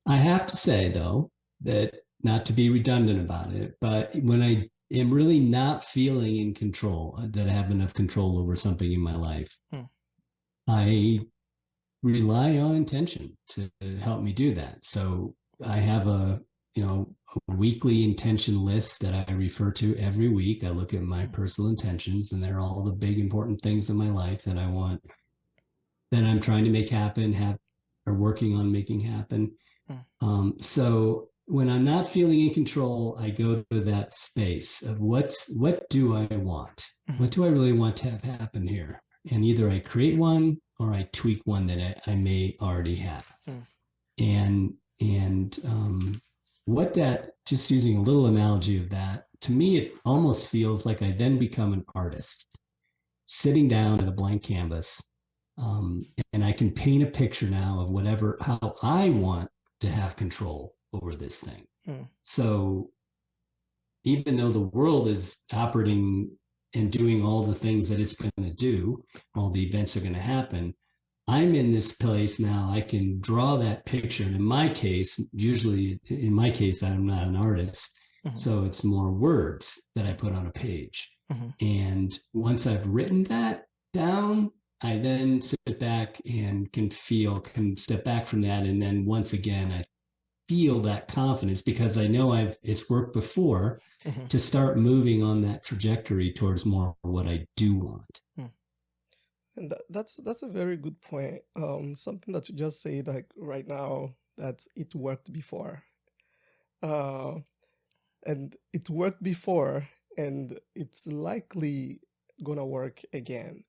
I have to say, though, that not to be redundant about it, but when I am really not feeling in control, that I have enough control over something in my life, I rely on intention to help me do that. So I have a weekly intention list that I refer to every week. I look at my personal intentions, and they're all the big important things in my life that I want, that I'm trying to make happen, or working on making happen. So when I'm not feeling in control, I go to that space of what do I want? What do I really want to have happen here? And either I create one or I tweak one that I may already have. And what that, just using a little analogy of that, to me, it almost feels like I then become an artist, sitting down at a blank canvas, and I can paint a picture now of how I want to have control over this thing. So even though the world is operating and doing all the things that it's going to do, all the events are going to happen, I'm in this place now. I can draw that picture. And in my case, I'm not an artist. So it's more words that I put on a page. And once I've written that down, I then sit back and can step back from that. And then once again, I feel that confidence because I know it's worked before to start moving on that trajectory towards more what I do want. And that's a very good point. Something that you just said, like right now, that it worked before. And it worked before, and it's likely gonna work again.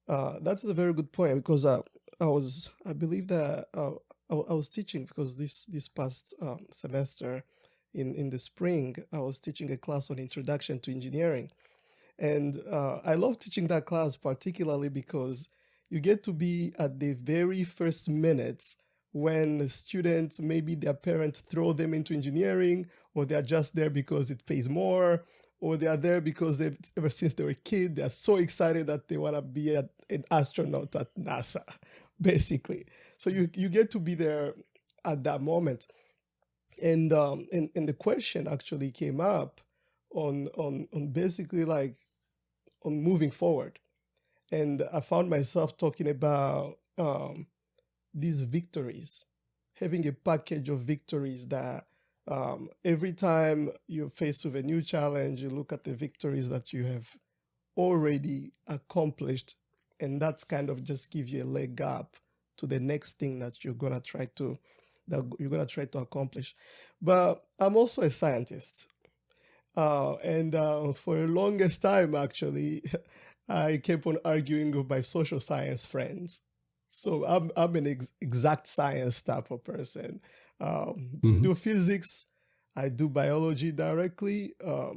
That's a very good point, because I believe that I was teaching, because this past semester in the spring, I was teaching a class on introduction to engineering. And I love teaching that class particularly because you get to be at the very first minutes when the students, maybe their parents throw them into engineering, or they're just there because it pays more, or they are there because ever since they were a kid, they're so excited that they want to be an astronaut at NASA, basically. So you get to be there at that moment. And the question actually came up on basically like on moving forward. And I found myself talking about these victories, having a package of victories that every time you're faced with a new challenge, you look at the victories that you have already accomplished, and that's kind of just give you a leg up to the next thing that you're gonna try to accomplish. But I'm also a scientist. And for the longest time, actually, I kept on arguing with my social science friends. So I'm an exact science type of person. Do physics, I do biology directly. I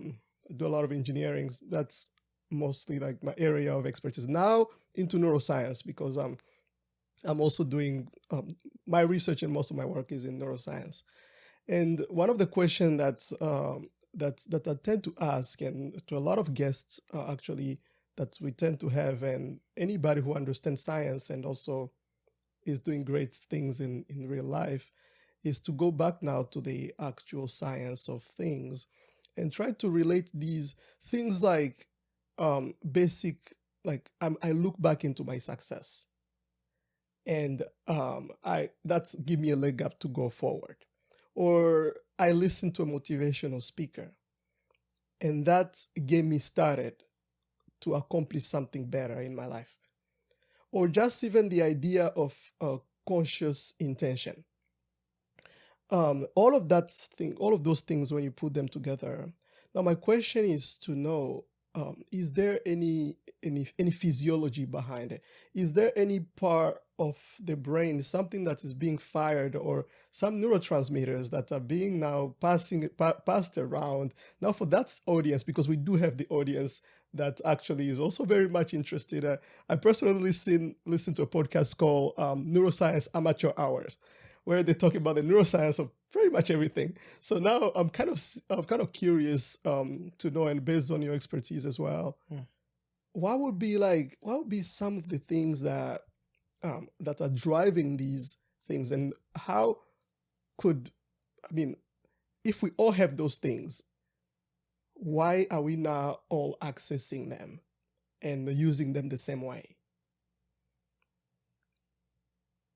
do a lot of engineering. That's mostly like my area of expertise. Now into neuroscience, because I'm also doing my research, and most of my work is in neuroscience. And one of the questions that I tend to ask, and to a lot of guests actually, that we tend to have, and anybody who understands science and also is doing great things in real life, is to go back now to the actual science of things and try to relate these things like basic, like I look back into my success, and that's give me a leg up to go forward. Or I listen to a motivational speaker, and that gave me started to accomplish something better in my life. Or just even the idea of conscious intention. All of those things, when you put them together. Now, my question is to know, is there any physiology behind it? Is there any part of the brain, something that is being fired, or some neurotransmitters that are being now passed around? Now, for that audience, because we do have the audience that actually is also very much interested. I personally listen to a podcast called Neuroscience Amateur Hours, where they talk about the neuroscience of pretty much everything. So now I'm kind of curious to know, and based on your expertise as well, what would be some of the things that that are driving these things, and how could, I mean, if we all have those things, why are we not all accessing them and using them the same way?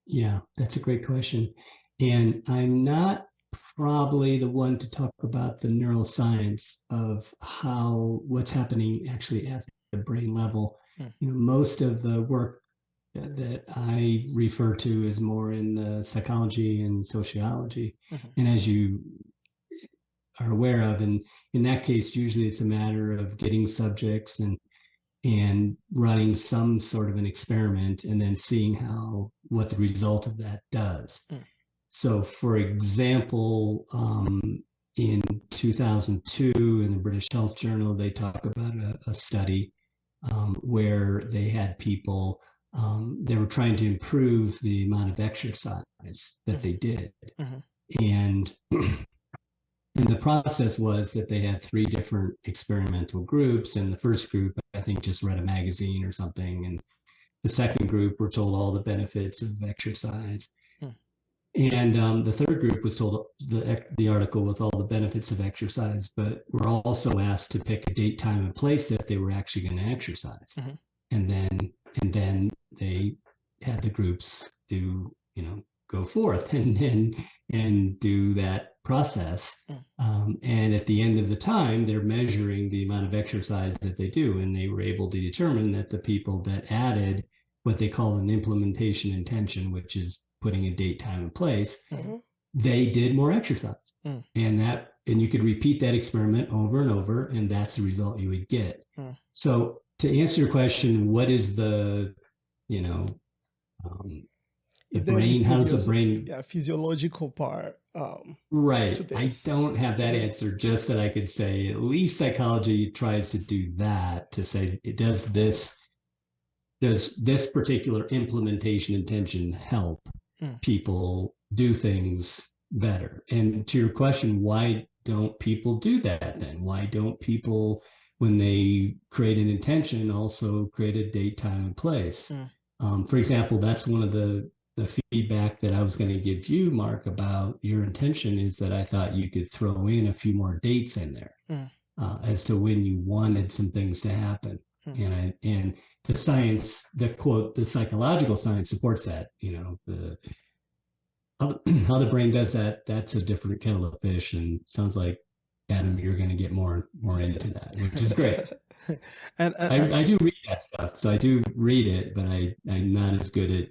Yeah, that's a great question. And I'm not probably the one to talk about the neuroscience of what's happening actually at the brain level. Most of the work that I refer to is more in the psychology and sociology. And as you are aware of, and in that case, usually it's a matter of getting subjects and running some sort of an experiment and then seeing what the result of that does. So for example, in 2002 in the British Health Journal, they talk about a study where they had people, they were trying to improve the amount of exercise that they did. And the process was that they had 3 different experimental groups, and the first group, I think, just read a magazine or something, and the second group were told all the benefits of exercise. And the third group was told the article with all the benefits of exercise, but were also asked to pick a date, time, and place that they were actually going to exercise. And then they had the groups go forth and do that process. And at the end of the time, they're measuring the amount of exercise that they do. And they were able to determine that the people that added what they call an implementation intention, which is putting a date, time, and place, they did more exercise. And you could repeat that experiment over and over, and that's the result you would get. So to answer your question, what is the brain, how does the brain... physiological part. Right. I don't have that answer, just that I could say at least psychology tries to do that, to say, does this particular implementation intention help people do things better? And to your question, why don't people do that then? Why don't people, when they create an intention, also create a date, time, and place? For example, that's one of the feedback that I was going to give you, Mark, about your intention, is that I thought you could throw in a few more dates in there as to when you wanted some things to happen. And the science, the psychological science supports that. How the brain does that, that's a different kettle of fish. And sounds like, Adam, you're going to get more into that, which is great. And I do read that stuff, so I do read it, but I'm not as good at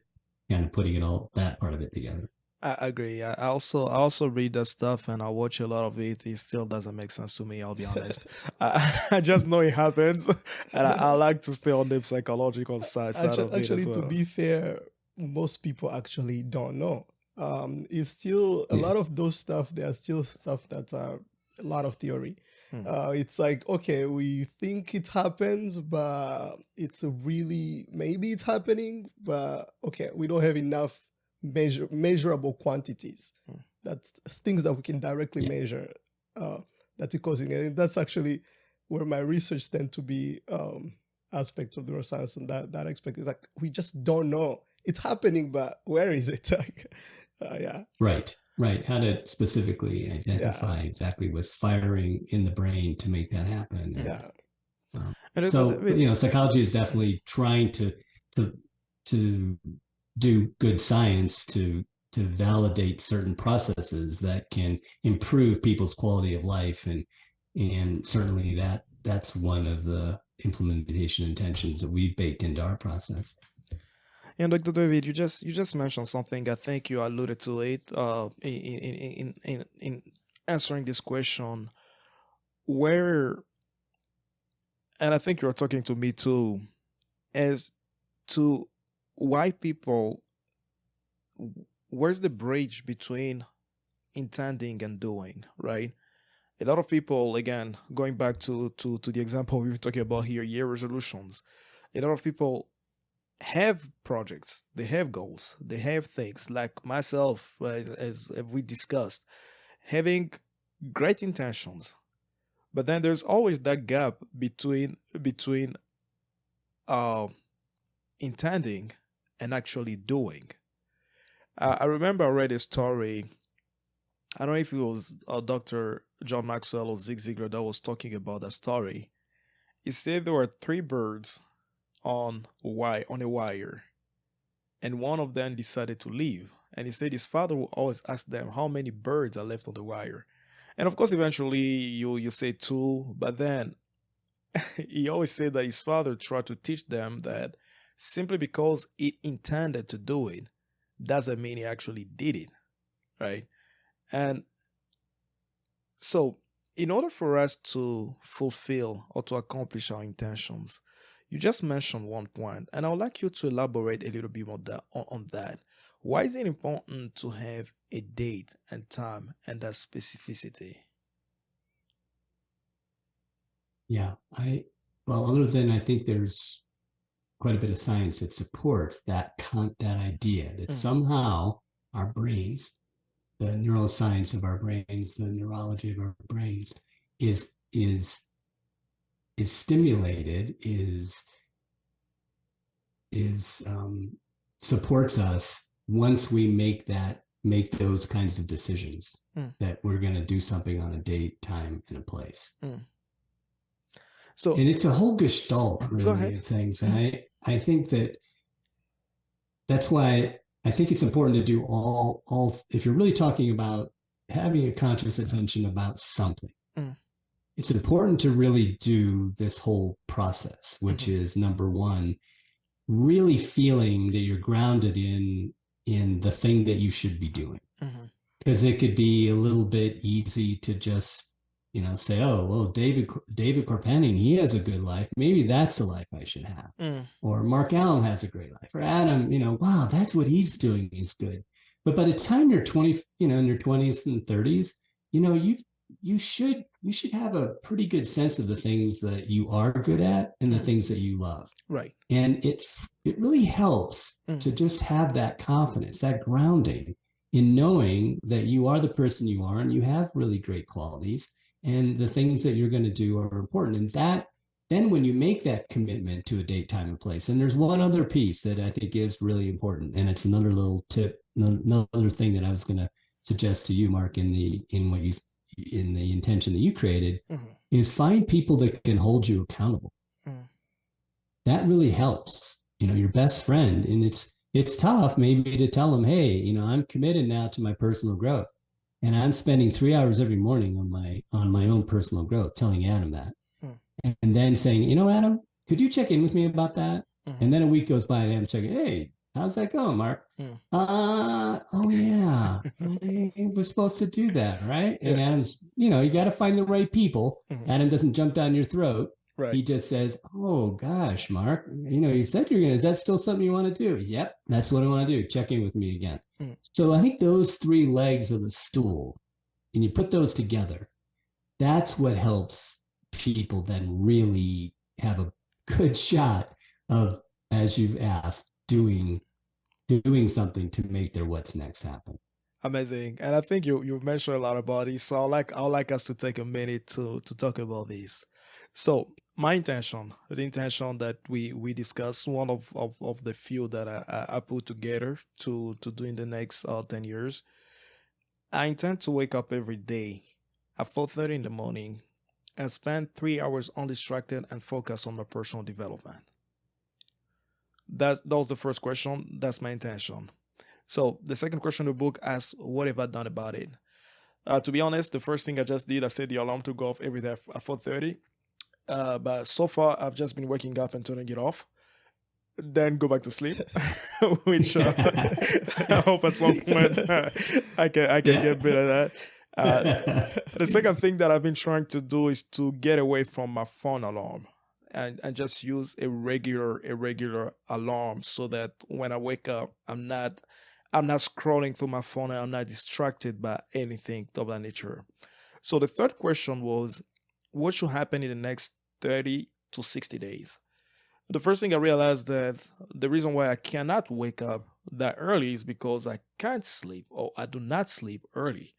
kind of putting that part of it together. I agree. I also read that stuff, and I watch a lot of it. It still doesn't make sense to me, I'll be honest. I just know it happens, and I like to stay on the psychological side of it. Actually, as well. To be fair, most people actually don't know. It's still a lot of those stuff. There are still stuff that are a lot of theory. It's like, okay, we think it happens, but maybe it's happening, but okay, we don't have enough measurable quantities. That's things that we can directly measure that it's causing. And that's actually where my research tends to be aspects of neuroscience, and that aspect is like, we just don't know. It's happening, but where is it? Right. How to specifically identify exactly what's firing in the brain to make that happen. Psychology is definitely trying to do good science to validate certain processes that can improve people's quality of life, and certainly that's one of the implementation intentions that we've baked into our process. And Dr. David, you just mentioned something. I think you alluded to it in answering this question, and I think you're talking to me too, as to why people, where's the bridge between intending and doing, right? A lot of people, again, going back to the example we were talking about here, year resolutions, a lot of people have projects, they have goals, they have things like myself, as we discussed, having great intentions, but then there's always that gap between intending and actually doing. I remember I read a story. I don't know if it was Dr. John Maxwell or Zig Ziglar that was talking about that story. He said there were 3 birds on a wire, and one of them decided to leave. And he said his father would always ask them how many birds are left on the wire. And of course, eventually you say 2, but then he always said that his father tried to teach them that simply because he intended to do it doesn't mean he actually did it, right? And so in order for us to fulfill or to accomplish our intentions, you just mentioned one point, and I would like you to elaborate a little bit more on that. Why is it important to have a date and time and that specificity? Yeah, other than I think there's quite a bit of science that supports that idea that somehow our brains, the neuroscience of our brains, the neurology of our brains, is stimulated, supports us once we make those kinds of decisions that we're going to do something on a date, time, and a place. So, and it's a whole gestalt, really, of things. And I think that's why I think it's important to do all. If you're really talking about having a conscious attention about something, it's important to really do this whole process, which is number one, really feeling that you're grounded in the thing that you should be doing. Because it could be a little bit easy to just, say, oh, well, David Chorpenning, he has a good life. Maybe that's a life I should have. Or Marc-Alain has a great life. Or Adam, wow, that's what he's doing is good. But by the time you're 20, in your 20s and 30s, you should have a pretty good sense of the things that you are good at and the things that you love. Right. And it really helps to just have that confidence, that grounding in knowing that you are the person you are and you have really great qualities and the things that you're going to do are important. And that then when you make that commitment to a date, time, and place, and there's one other piece that I think is really important, and it's another little tip, another thing that I was going to suggest to you, Mark, in the intention that you created, is find people that can hold you accountable. That really helps. Your best friend, and it's tough maybe to tell them, hey, I'm committed now to my personal growth, and I'm spending 3 hours every morning on my own personal growth, telling Adam that, and then saying, Adam, could you check in with me about that? And then a week goes by, and I'm checking, hey, how's that going, Mark? Oh yeah, I was supposed to do that, right? And Adam's, you got to find the right people. Adam doesn't jump down your throat. Right. He just says, oh gosh, Mark, you said you're gonna, is that still something you want to do? Yep, that's what I want to do. Check in with me again. So I think those 3 legs of the stool, and you put those together, that's what helps people then really have a good shot of, as you've asked, doing something to make their what's next happen. Amazing. And I think you mentioned a lot about this. So I'd like us to take a minute to talk about this. So my intention, the intention that we discussed, one of the few that I put together to do in the next 10 years, I intend to wake up every day at 4:30 in the morning and spend 3 hours undistracted and focused on my personal development. That was the first question. That's my intention. So the second question in the book asks, what have I done about it? To be honest, the first thing I just did, I set the alarm to go off every day at 4:30. But so far, I've just been waking up and turning it off, then go back to sleep, which I hope at some point I can get better at that. The second thing that I've been trying to do is to get away from my phone alarm and just use a regular alarm so that when I wake up, I'm not scrolling through my phone and I'm not distracted by anything of that nature. So the third question was, what should happen in the next 30 to 60 days? The first thing I realized that the reason why I cannot wake up that early is because I can't sleep, or I do not sleep early.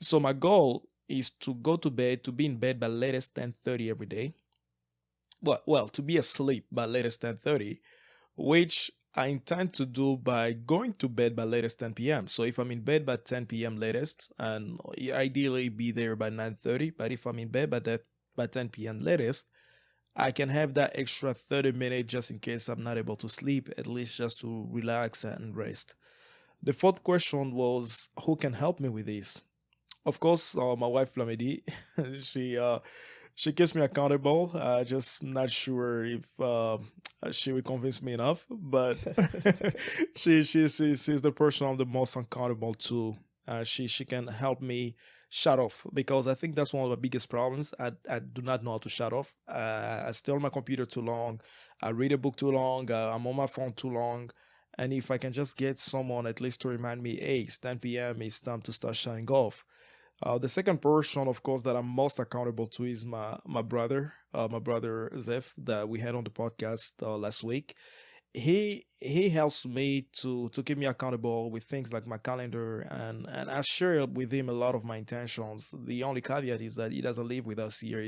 So my goal is to go to bed, to be in bed by latest 10:30 every day. Well, to be asleep by latest 10:30, which I intend to do by going to bed by latest 10 p.m. So if I'm in bed by 10 p.m. latest, and ideally be there by 9:30, but if I'm in bed by 10 p.m. latest, I can have that extra 30 minutes just in case I'm not able to sleep, at least just to relax and rest. The fourth question was, who can help me with this? Of course, my wife Plamedi, she keeps me accountable. Just not sure if she will convince me enough, but she's the person I'm the most accountable to. She can help me shut off, because I think that's one of the biggest problems. I do not know how to shut off. I stay on my computer too long. I read a book too long. I'm on my phone too long. And if I can just get someone at least to remind me, hey, it's 10 p.m., it's time to start shutting off. The second person, of course, that I'm most accountable to is my brother Zeph, that we had on the podcast last week. He helps me to keep me accountable with things like my calendar, and I share with him a lot of my intentions. The only caveat is that he doesn't live with us here.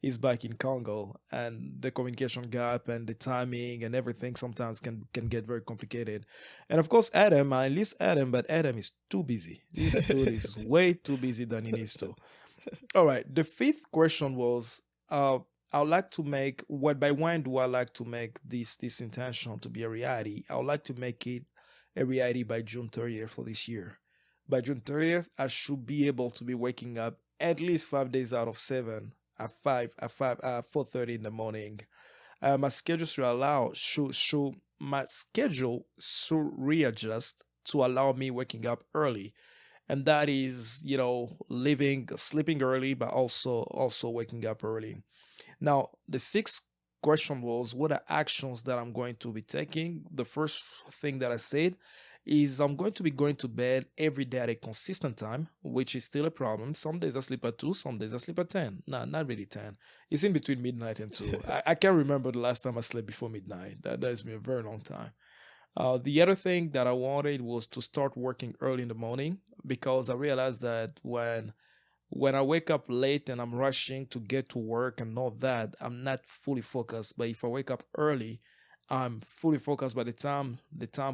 He's back in Congo, and the communication gap and the timing and everything sometimes can get very complicated. And of course, Adam, I enlist Adam, but Adam is too busy. This dude is way too busy than he needs to. All right. The fifth question was, I would like to make, by when do I like to make this intention to be a reality? I would like to make it a reality by June 30th for this year. By June 30th, I should be able to be waking up at least 5 days out of 7 at 4:30 in the morning. My schedule should readjust to allow me waking up early. And that is, sleeping early, but also waking up early. Now, the sixth question was, what are actions that I'm going to be taking? The first thing that I said is I'm going to be going to bed every day at a consistent time, which is still a problem. Some days I sleep at 2, some days I sleep at 10. No, not really 10. It's in between midnight and 2. I can't remember the last time I slept before midnight. That has been a very long time. The other thing that I wanted was to start working early in the morning, because I realized that when I wake up late and I'm rushing to get to work and all that, I'm not fully focused. But if I wake up early, I'm fully focused. By the time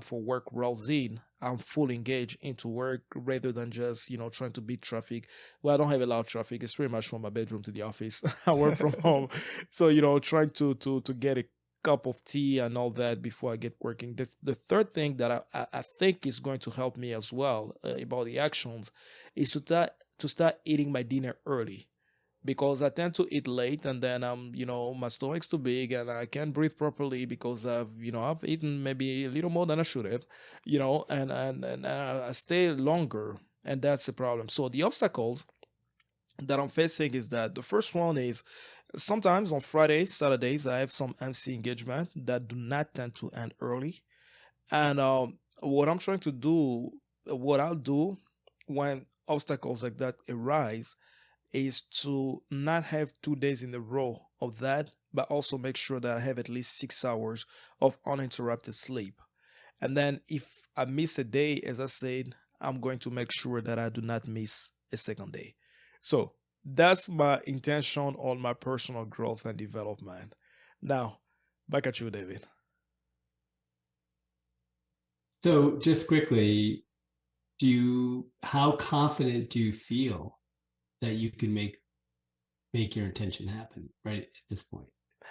for work rolls in, I'm fully engaged into work, rather than just, trying to beat traffic. Well, I don't have a lot of traffic. It's pretty much from my bedroom to the office. I work from home. So, trying to get a cup of tea and all that before I get working. The third thing that I think is going to help me as well about the actions is to start eating my dinner early, because I tend to eat late, and then my stomach's too big and I can't breathe properly because I've eaten maybe a little more than I should have, and I stay longer, and that's the problem. So the obstacles that I'm facing is that the first one is, sometimes on Fridays, Saturdays, I have some MC engagement that do not tend to end early. And what I'll do when obstacles like that arise is to not have 2 days in a row of that, but also make sure that I have at least 6 hours of uninterrupted sleep. And then if I miss a day, as I said, I'm going to make sure that I do not miss a second day. So that's my intention on my personal growth and development. Now, back at you, David. So just quickly, how confident do you feel that you can make your intention happen right at this point?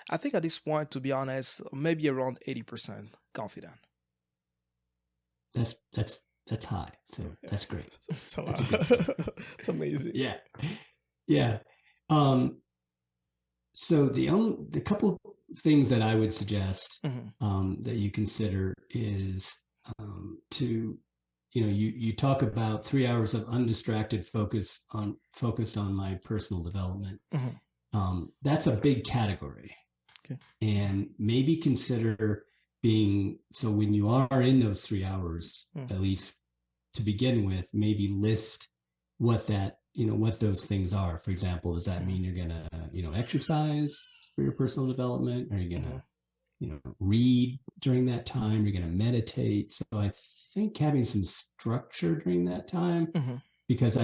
I think at this point, to be honest, maybe around 80% confident. That's high. So that's great. It's a lot. It's amazing. Yeah. So the couple things that I would suggest that you consider is you talk about 3 hours of undistracted focused on my personal development. That's a big category. Okay. And maybe consider so when you are in those 3 hours, at least to begin with, maybe list what that what those things are. For example, does that mean you're gonna, exercise for your personal development? Are you gonna, read during that time? You're gonna meditate. So I think having some structure during that time, because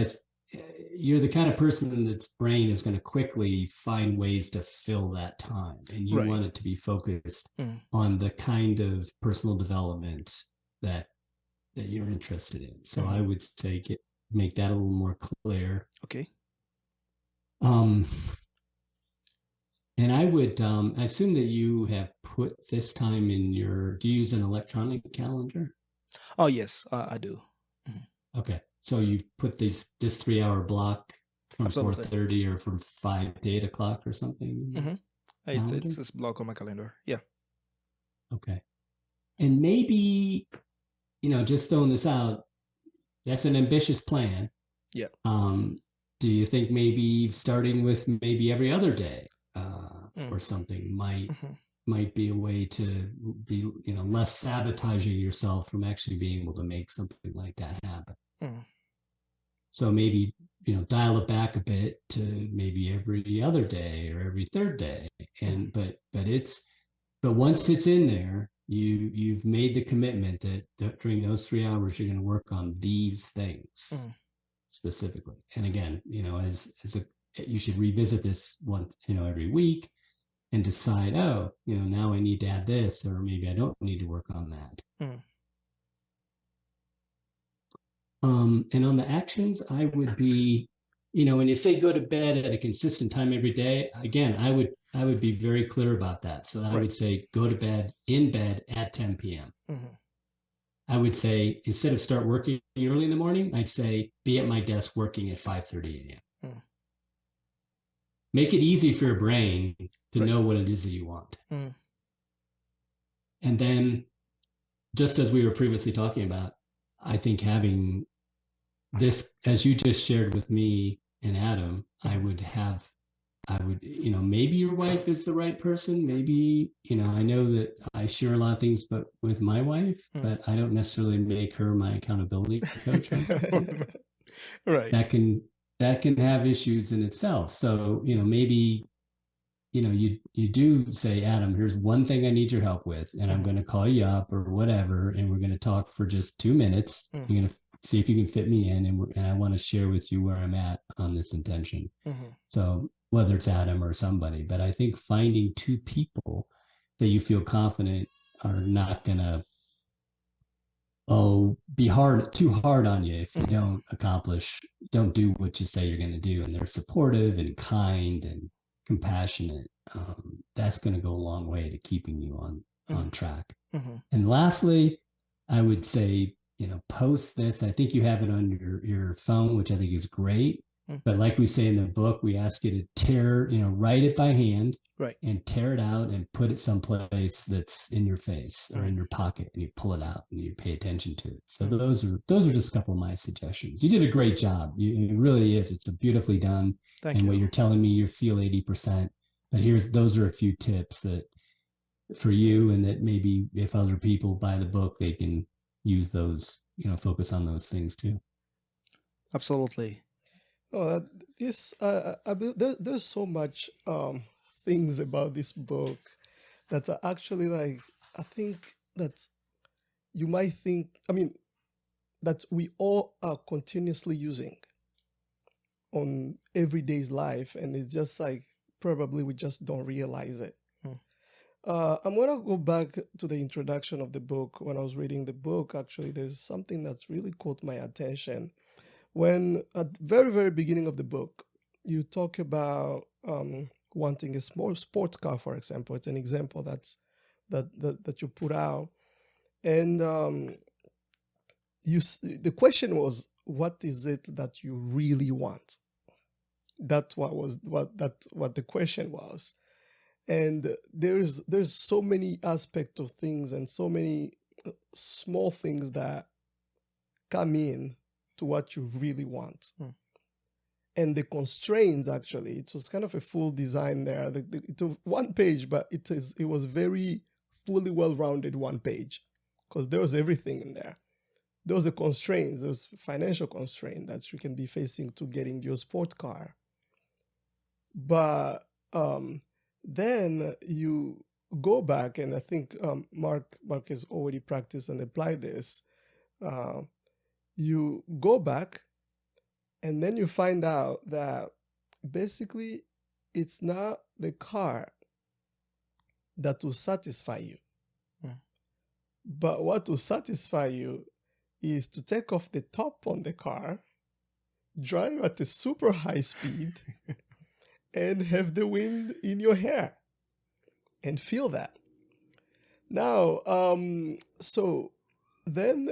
you're the kind of person that's brain is going to quickly find ways to fill that time, and you want it to be focused on the kind of personal development that you're interested in. So I would say make that a little more clear. Okay. And I would I assume that you have put this time in do you use an electronic calendar? Oh, yes, I do. Okay. So you've put this 3-hour block from Absolutely. 4:30 or from 5 to 8 o'clock or something? It's block on my calendar. Yeah. Okay. And maybe, just throwing this out, that's an ambitious plan. Yeah. Do you think maybe starting with maybe every other day or something might be a way to be, less sabotaging yourself from actually being able to make something like that happen? So maybe, dial it back a bit to maybe every other day or every third day. And but once it's in there, you've made the commitment that during those 3 hours you're going to work on these things specifically. And again, you should revisit this once, every week and decide, now I need to add this, or maybe I don't need to work on that. And on the actions, I would be, when you say go to bed at a consistent time every day, again, I would be very clear about that. So I would say go to bed at 10 p.m. I would say instead of start working early in the morning, I'd say be at my desk working at 5:30 a.m. Make it easy for your brain to know what it is that you want. And then, just as we were previously talking about, I think having this, as you just shared with me and Adam, I would, maybe your wife is the right person. Maybe, I know that I share a lot of things, but with my wife, but I don't necessarily make her my accountability coach on something. Right. That can have issues in itself. So, maybe, you do say, Adam, here's one thing I need your help with, and I'm going to call you up or whatever, and we're going to talk for just 2 minutes. You're going to see if you can fit me in, and I want to share with you where I'm at on this intention. So whether it's Adam or somebody, but I think finding 2 people that you feel confident are not going to be too hard on you if you don't do what you say you're going to do, and they're supportive and kind and compassionate. That's going to go a long way to keeping you on track. And lastly, I would say, post this. I think you have it on your phone, which I think is great. But like we say in the book, we ask you to write it by hand, and tear it out and put it someplace that's in your face or in your pocket, and you pull it out and you pay attention to it. So those are just a couple of my suggestions. You did a great job. It really is. It's beautifully done. Thank you. What you're telling me, you feel 80%. But those are a few tips that for you, and that maybe if other people buy the book, they can use those, focus on those things too. Absolutely. Oh, there's so much things about this book that are actually I think that you might think, that we all are continuously using on everyday's life, and it's just probably we just don't realize it. I'm going to go back to the introduction of the book. When I was reading the book, actually, there's something that's really caught my attention. When at the very, very beginning of the book, you talk about wanting a small sports car, for example. It's an example that you put out. And the question was, what is it that you really want? That's what the question was. And there's so many aspects of things and so many small things that come in to what you really want. And the constraints, actually, it was kind of a full design there. It was one page, but it was very fully well-rounded one page, because there was everything in there. those are constraints, those financial constraints that you can be facing to getting your sport car. But then you go back, and I think Marc has already practiced and applied this. You go back, and then you find out that basically it's not the car that will satisfy you. But what will satisfy you is to take off the top on the car, drive at a super high speed, and have the wind in your hair and feel that. Now, so then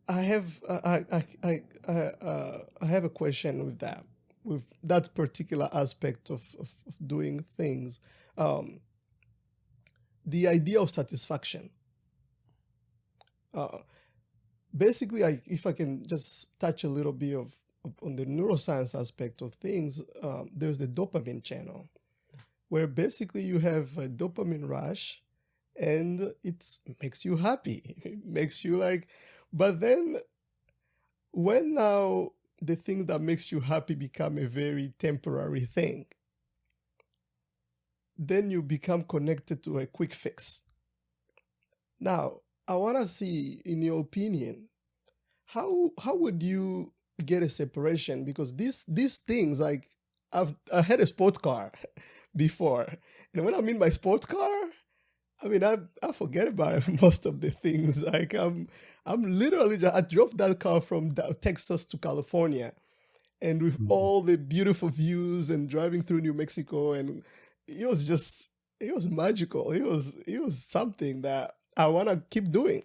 I have a question with that particular aspect of doing things. The idea of satisfaction. Basically, if I can just touch a little bit on the neuroscience aspect of things, there's the dopamine channel, where basically you have a dopamine rush, and it makes you happy. It makes you like, but then when now the thing that makes you happy become a very temporary thing, then you become connected to a quick fix. Now, I want to see, in your opinion, how would you get a separation? Because these things, like I had a sports car before, and when I mean by sports car, I mean I forget about it, most of the things. Like I'm literally, I drove that car from Texas to California, and with all the beautiful views and driving through New Mexico, and it was magical. It was something that I want to keep doing.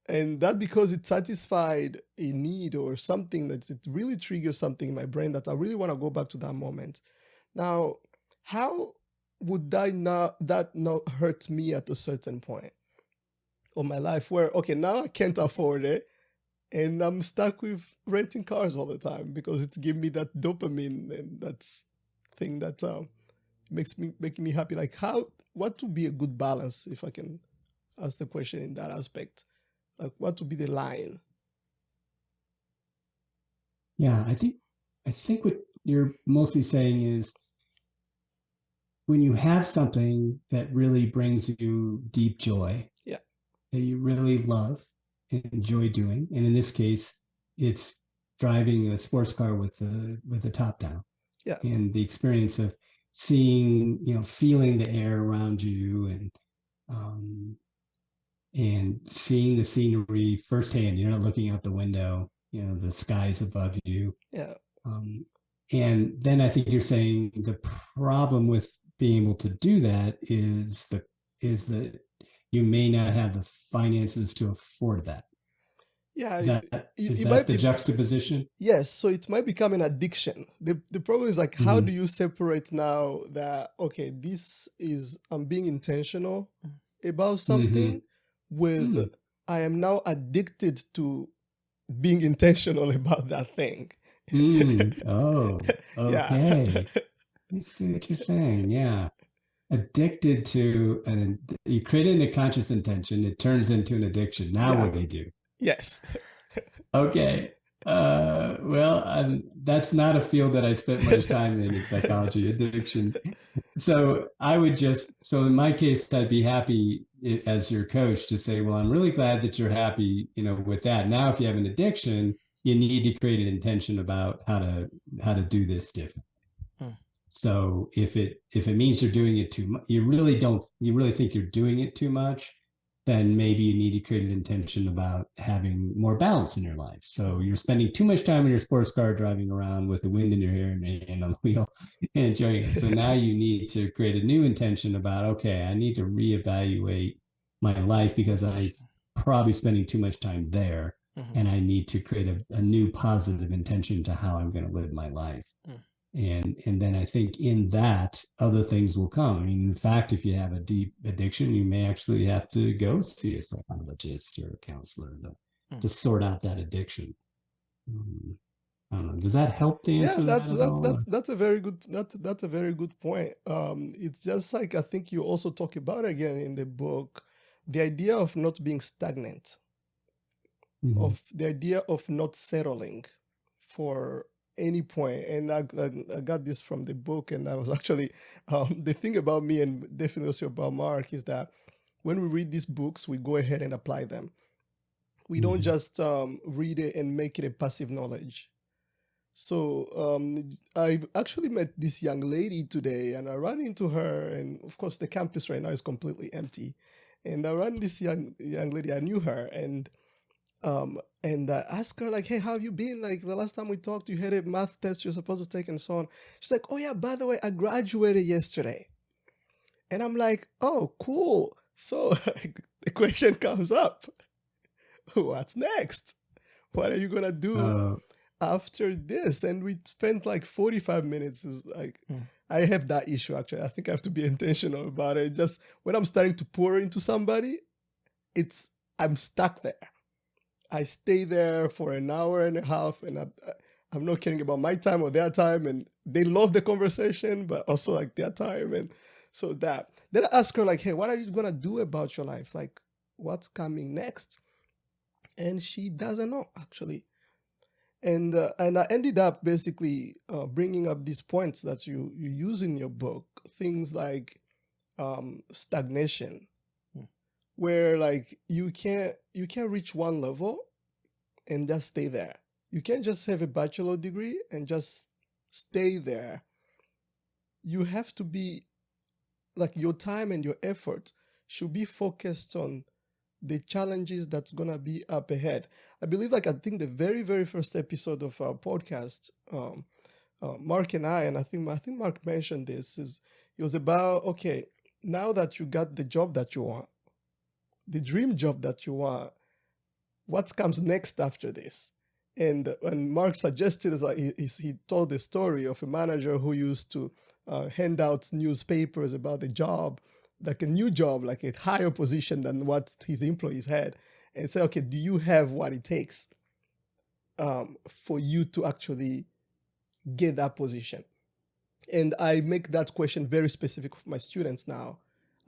And that because it satisfied a need or something that it really triggers something in my brain that I really want to go back to that moment. Now, how would that not hurt me at a certain point of my life where, okay, now I can't afford it and I'm stuck with renting cars all the time because it's giving me that dopamine, and that's thing that making me happy. Like what would be a good balance, if I can ask the question in that aspect? Like what would be the line? Yeah, I think what you're mostly saying is when you have something that really brings you deep joy, that you really love and enjoy doing, and in this case, it's driving a sports car with the top down, and the experience of seeing, feeling the air around you, and seeing the scenery firsthand. You're not looking out the window, the skies above you. And then I think you're saying the problem with being able to do that is that you may not have the finances to afford that. Yeah, is that the juxtaposition? Yes, so it might become an addiction. The problem is like, how do you separate now that, okay, I'm being intentional about something with I am now addicted to being intentional about that thing. Oh, okay. I see what you're saying. Yeah. Addicted to, and you create an unconscious intention, it turns into an addiction. Now what do you do? Yes. Okay. Well, that's not a field that I spent much time in psychology, addiction. So in my case, I'd be happy as your coach to say, well, I'm really glad that you're happy, with that. Now, if you have an addiction, you need to create an intention about how to do this different. So if it means you're doing it too much, you really think you're doing it too much, then maybe you need to create an intention about having more balance in your life. So you're spending too much time in your sports car driving around with the wind in your hair and on the wheel and enjoying it. So now you need to create a new intention about, okay, I need to reevaluate my life because I'm probably spending too much time there, and I need to create a new positive intention to how I'm going to live my life. And then I think in that, other things will come. I mean, in fact, if you have a deep addiction, you may actually have to go see a psychologist or a counselor to sort out that addiction. I don't know. Does that help to answer that? That's a very good that's a very good point. It's just like, I think you also talk about again in the book, the idea of not being stagnant. of the idea of not settling for any point. And I got this from the book, and I was actually, the thing about me and definitely also about Mark is that when we read these books, we go ahead and apply them. We don't just read it and make it a passive knowledge. So I actually met this young lady today, and I ran into her, and of course the campus right now is completely empty. And I ran this young lady, I knew her, and I asked her, like, hey, how have you been? Like, the last time we talked, you had a math test you're supposed to take and so on. She's like, oh yeah, by the way, I graduated yesterday. And I'm like, oh, cool. So the question comes up, what's next? What are you going to do after this? And we spent like 45 minutes. Is like, I have that issue, actually. I think I have to be intentional about it. Just when I'm starting to pour into somebody, I'm stuck there. I stay there for an hour and a half, and I'm not caring about my time or their time. And they love the conversation, but also like their time. And so that. Then I ask her, like, hey, what are you going to do about your life? Like, what's coming next? And she doesn't know, actually. And I ended up basically bringing up these points that you use in your book, things like stagnation, where like you can't reach one level and just stay there. You can't just have a bachelor degree and just stay there. You have to be like, your time and your effort should be focused on the challenges that's going to be up ahead. I believe, like, I think the very, very first episode of our podcast, Mark and I think Mark mentioned this, it was about, okay, now that you got the job that you want, the dream job that you want, what comes next after this? And Mark suggested, is like, he told the story of a manager who used to hand out newspapers about the job, like a new job, like a higher position than what his employees had, and say, okay, do you have what it takes for you to actually get that position? And I make that question very specific for my students now.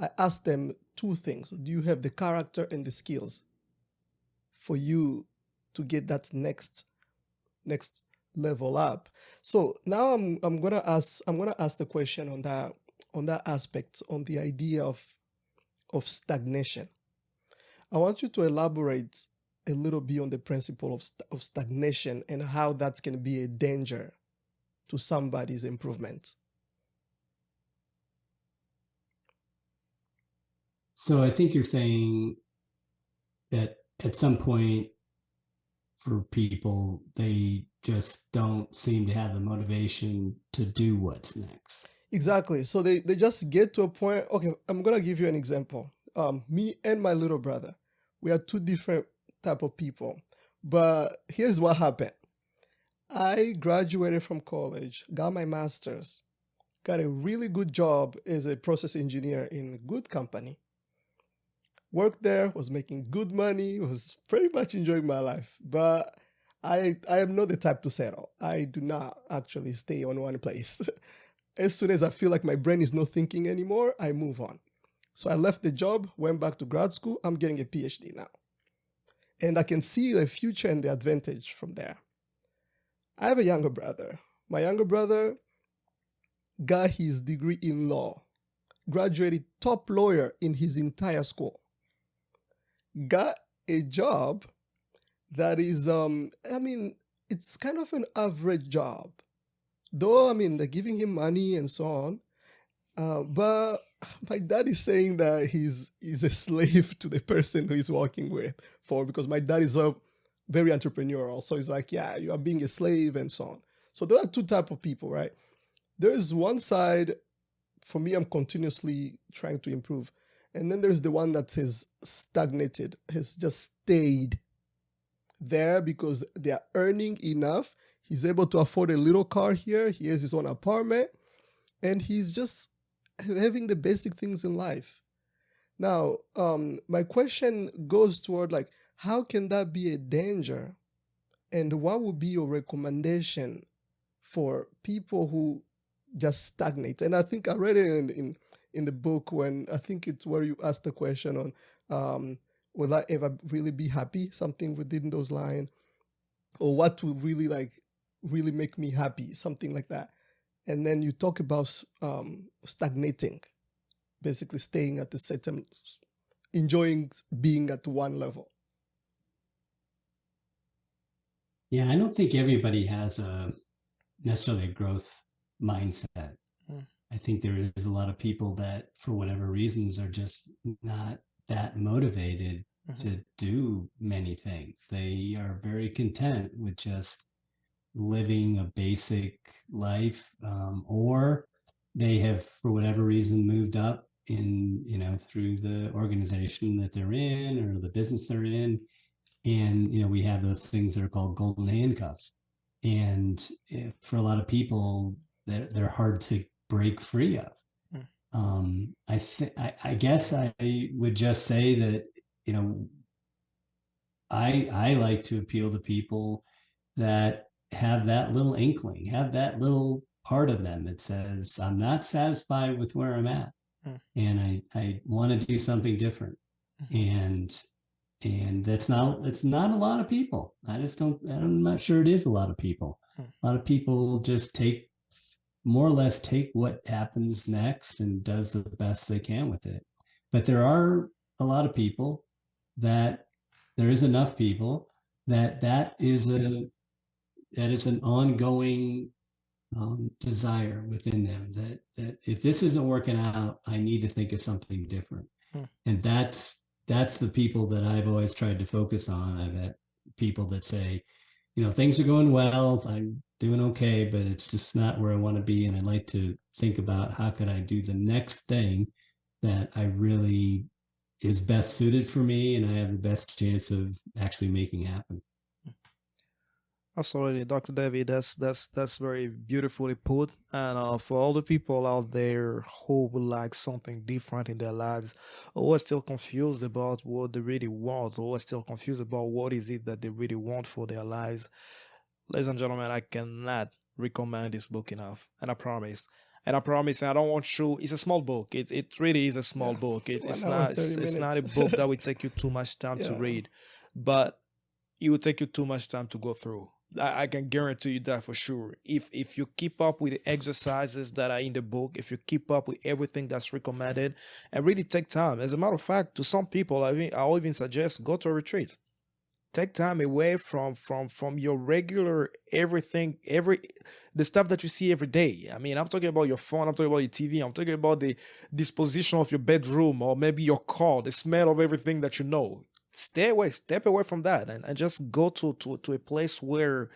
I ask them two things. Do you have the character and the skills for you to get that next level up? So now I'm gonna ask the question on that aspect, on the idea of stagnation. I want you to elaborate a little bit on the principle of stagnation and how that can be a danger to somebody's improvement. So I think you're saying that at some point for people, they just don't seem to have the motivation to do what's next. Exactly. So they just get to a point. Okay, I'm going to give you an example. Me and my little brother, we are two different type of people. But here's what happened. I graduated from college, got my master's, got a really good job as a process engineer in a good company. Worked there, was making good money, was pretty much enjoying my life. But I am not the type to settle. I do not actually stay on one place. As soon as I feel like my brain is not thinking anymore, I move on. So I left the job, went back to grad school. I'm getting a PhD now. And I can see the future and the advantage from there. I have a younger brother. My younger brother got his degree in law, graduated top lawyer in his entire school, got a job that is, it's kind of an average job. Though, they're giving him money and so on. But my dad is saying that he's a slave to the person who he's working for, because my dad is very entrepreneurial. So he's like, yeah, you are being a slave and so on. So there are two types of people, right? There's one side, for me, I'm continuously trying to improve. And then there's the one that has stagnated, has just stayed there because they are earning enough. He's able to afford a little car here. He has his own apartment. And he's just having the basic things in life. Now, my question goes toward, like, how can that be a danger? And what would be your recommendation for people who just stagnate? And I think I read it in the book, when I think it's where you asked the question on will I ever really be happy? Something within those lines, or what will really make me happy? Something like that. And then you talk about stagnating, basically staying at the certain, enjoying being at one level. Yeah, I don't think everybody has necessarily a growth mindset. I think there is a lot of people that, for whatever reasons, are just not that motivated to do many things. They are very content with just living a basic life, or they have, for whatever reason, moved up in, through the organization that they're in or the business they're in. And, we have those things that are called golden handcuffs. And for a lot of people, they're hard to break free of. I guess I would just say that, I like to appeal to people that have that little inkling, have that little part of them that says, I'm not satisfied with where I'm at. And I want to do something different. And that's not a lot of people. I'm not sure it is a lot of people. A lot of people just more or less take what happens next and does the best they can with it. But there are a lot of people there is enough people that is an ongoing desire within them that if this isn't working out, I need to think of something different. And that's the people that I've always tried to focus on. I've had people that say, things are going well, I'm doing okay, but it's just not where I want to be. And I'd like to think about how could I do the next thing that I really is best suited for me and I have the best chance of actually making happen. Absolutely, Dr. David. That's very beautifully put. And for all the people out there who would like something different in their lives, who are still confused about what they really want, who are still confused about what is it that they really want for their lives, ladies and gentlemen, I cannot recommend this book enough. And I promise. And I promise, and I don't want you. It's a small book. It really is a small book. It's not a book that will take you too much time to read, but it will take you too much time to go through. I can guarantee you that for sure. If you keep up with the exercises that are in the book, if you keep up with everything that's recommended, and really take time. As a matter of fact, to some people, I'll even suggest go to a retreat. Take time away from your regular everything, the stuff that you see every day. I mean, I'm talking about your phone, I'm talking about your TV, I'm talking about the disposition of your bedroom or maybe your car, the smell of everything that you know. Step away from that and just go to a place where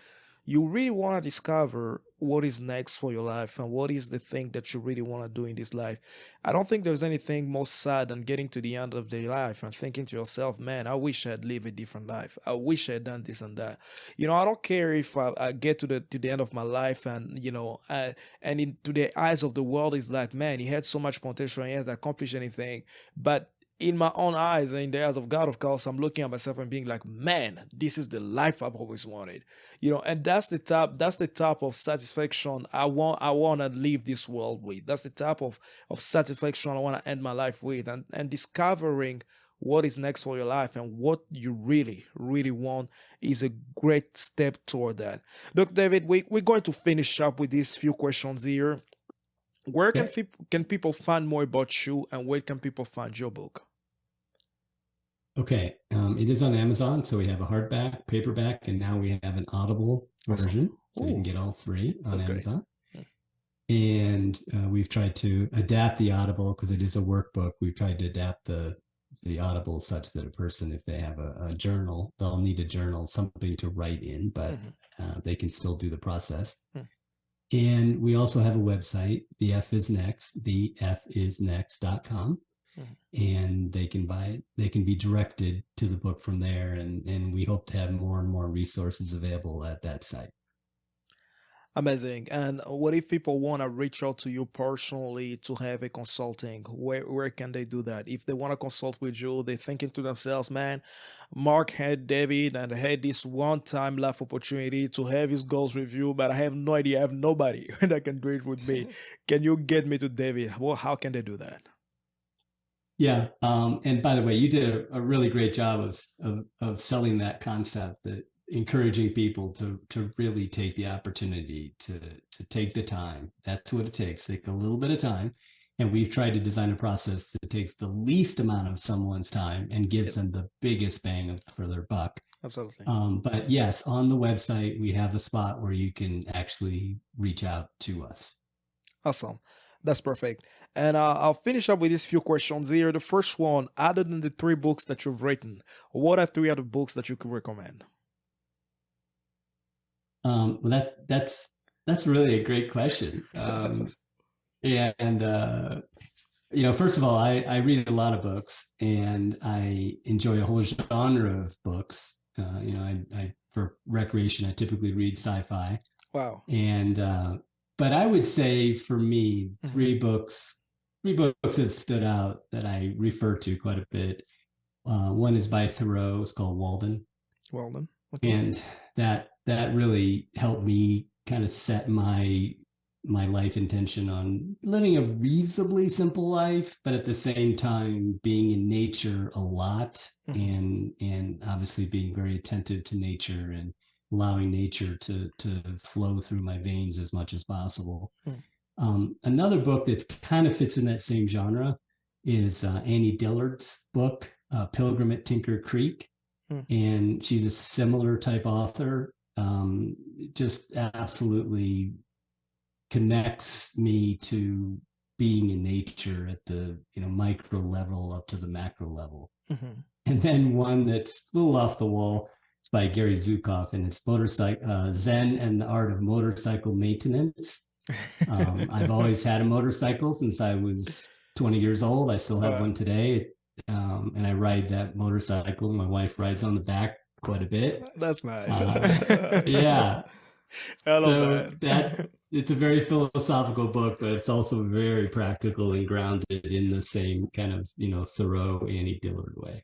you really want to discover what is next for your life and what is the thing that you really want to do in this life. I don't think there's anything more sad than getting to the end of their life and thinking to yourself, man, I wish I'd lived a different life. I wish I'd done this and that. I don't care if I get to the end of my life and, and into the eyes of the world is like, man, he had so much potential and he hasn't accomplished anything. But in my own eyes and in the eyes of God, of course, I'm looking at myself and being like, man, this is the life I've always wanted, and that's the type of satisfaction I want to leave this world with. That's the type of satisfaction I want to end my life with, and discovering what is next for your life and what you really, really want is a great step toward that. Dr. David, we're going to finish up with these few questions here. Where can people find more about you, and where can people find your book? Okay, it is on Amazon, so we have a hardback, paperback, and now we have an Audible version, so you can get all three on Amazon. Great. And we've tried to adapt the Audible because it is a workbook. We've tried to adapt the Audible such that a person, if they have a journal, they'll need a journal, something to write in, but they can still do the process. And we also have a website, The F is Next, thefisnext.com. And they can buy it. They can be directed to the book from there. And we hope to have more and more resources available at that site. Amazing. And what if people want to reach out to you personally to have a consulting? Where can they do that? If they want to consult with you, they're thinking to themselves, man, Marc had David and had this one-time life opportunity to have his goals reviewed, but I have no idea. I have nobody that can do it with me. Can you get me to David? Well, how can they do that? Yeah. And by the way, you did a really great job of selling that concept, that encouraging people to really take the opportunity to take the time. That's what it takes. Take a little bit of time. And we've tried to design a process that takes the least amount of someone's time and gives them the biggest bang for their buck. Absolutely. But yes, on the website, we have a spot where you can actually reach out to us. Awesome. That's perfect. And I'll finish up with these few questions here. The first one, other than the 3 books that you've written, what are 3 other books that you could recommend? Well, that's really a great question. First of all, I read a lot of books, and I enjoy a whole genre of books. I for recreation, I typically read sci-fi. Wow. And but I would say for me, 3 books have stood out that I refer to quite a bit. One is by Thoreau. It's called Walden. Walden. Okay. And that really helped me kind of set my life intention on living a reasonably simple life, but at the same time being in nature a lot, and obviously being very attentive to nature and allowing nature to flow through my veins as much as possible. Another book that kind of fits in that same genre is Annie Dillard's book, Pilgrim at Tinker Creek. And she's a similar type author. Just absolutely connects me to being in nature at the micro level up to the macro level. And then one that's a little off the wall, it's by Gary Zukav, and it's motorcycle Zen and the Art of Motorcycle Maintenance. I've always had a motorcycle since I was 20 years old. I still have one today. And I ride that motorcycle. My wife rides on the back quite a bit. That's nice. Yeah. I love that. It's a very philosophical book, but it's also very practical and grounded in the same kind of, Thoreau, Annie Dillard way.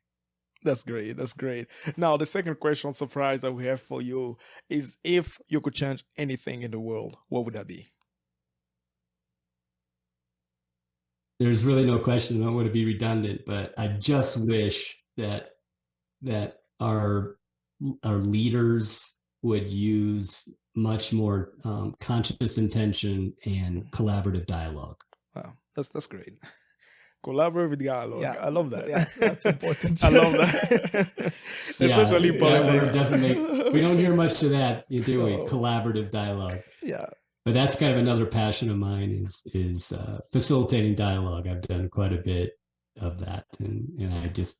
That's great. That's great. Now, the second question, surprise, that we have for you is, if you could change anything in the world, what would that be? There's really no question. I don't want to be redundant, but I just wish that our leaders would use much more conscious intention and collaborative dialogue. Wow, that's great. Collaborative dialogue. Yeah, I love that. Yeah, that's important. I love that. Especially politics. We don't hear much of that, do we? Collaborative dialogue. Yeah. But that's kind of another passion of mine is facilitating dialogue. I've done quite a bit of that, and I just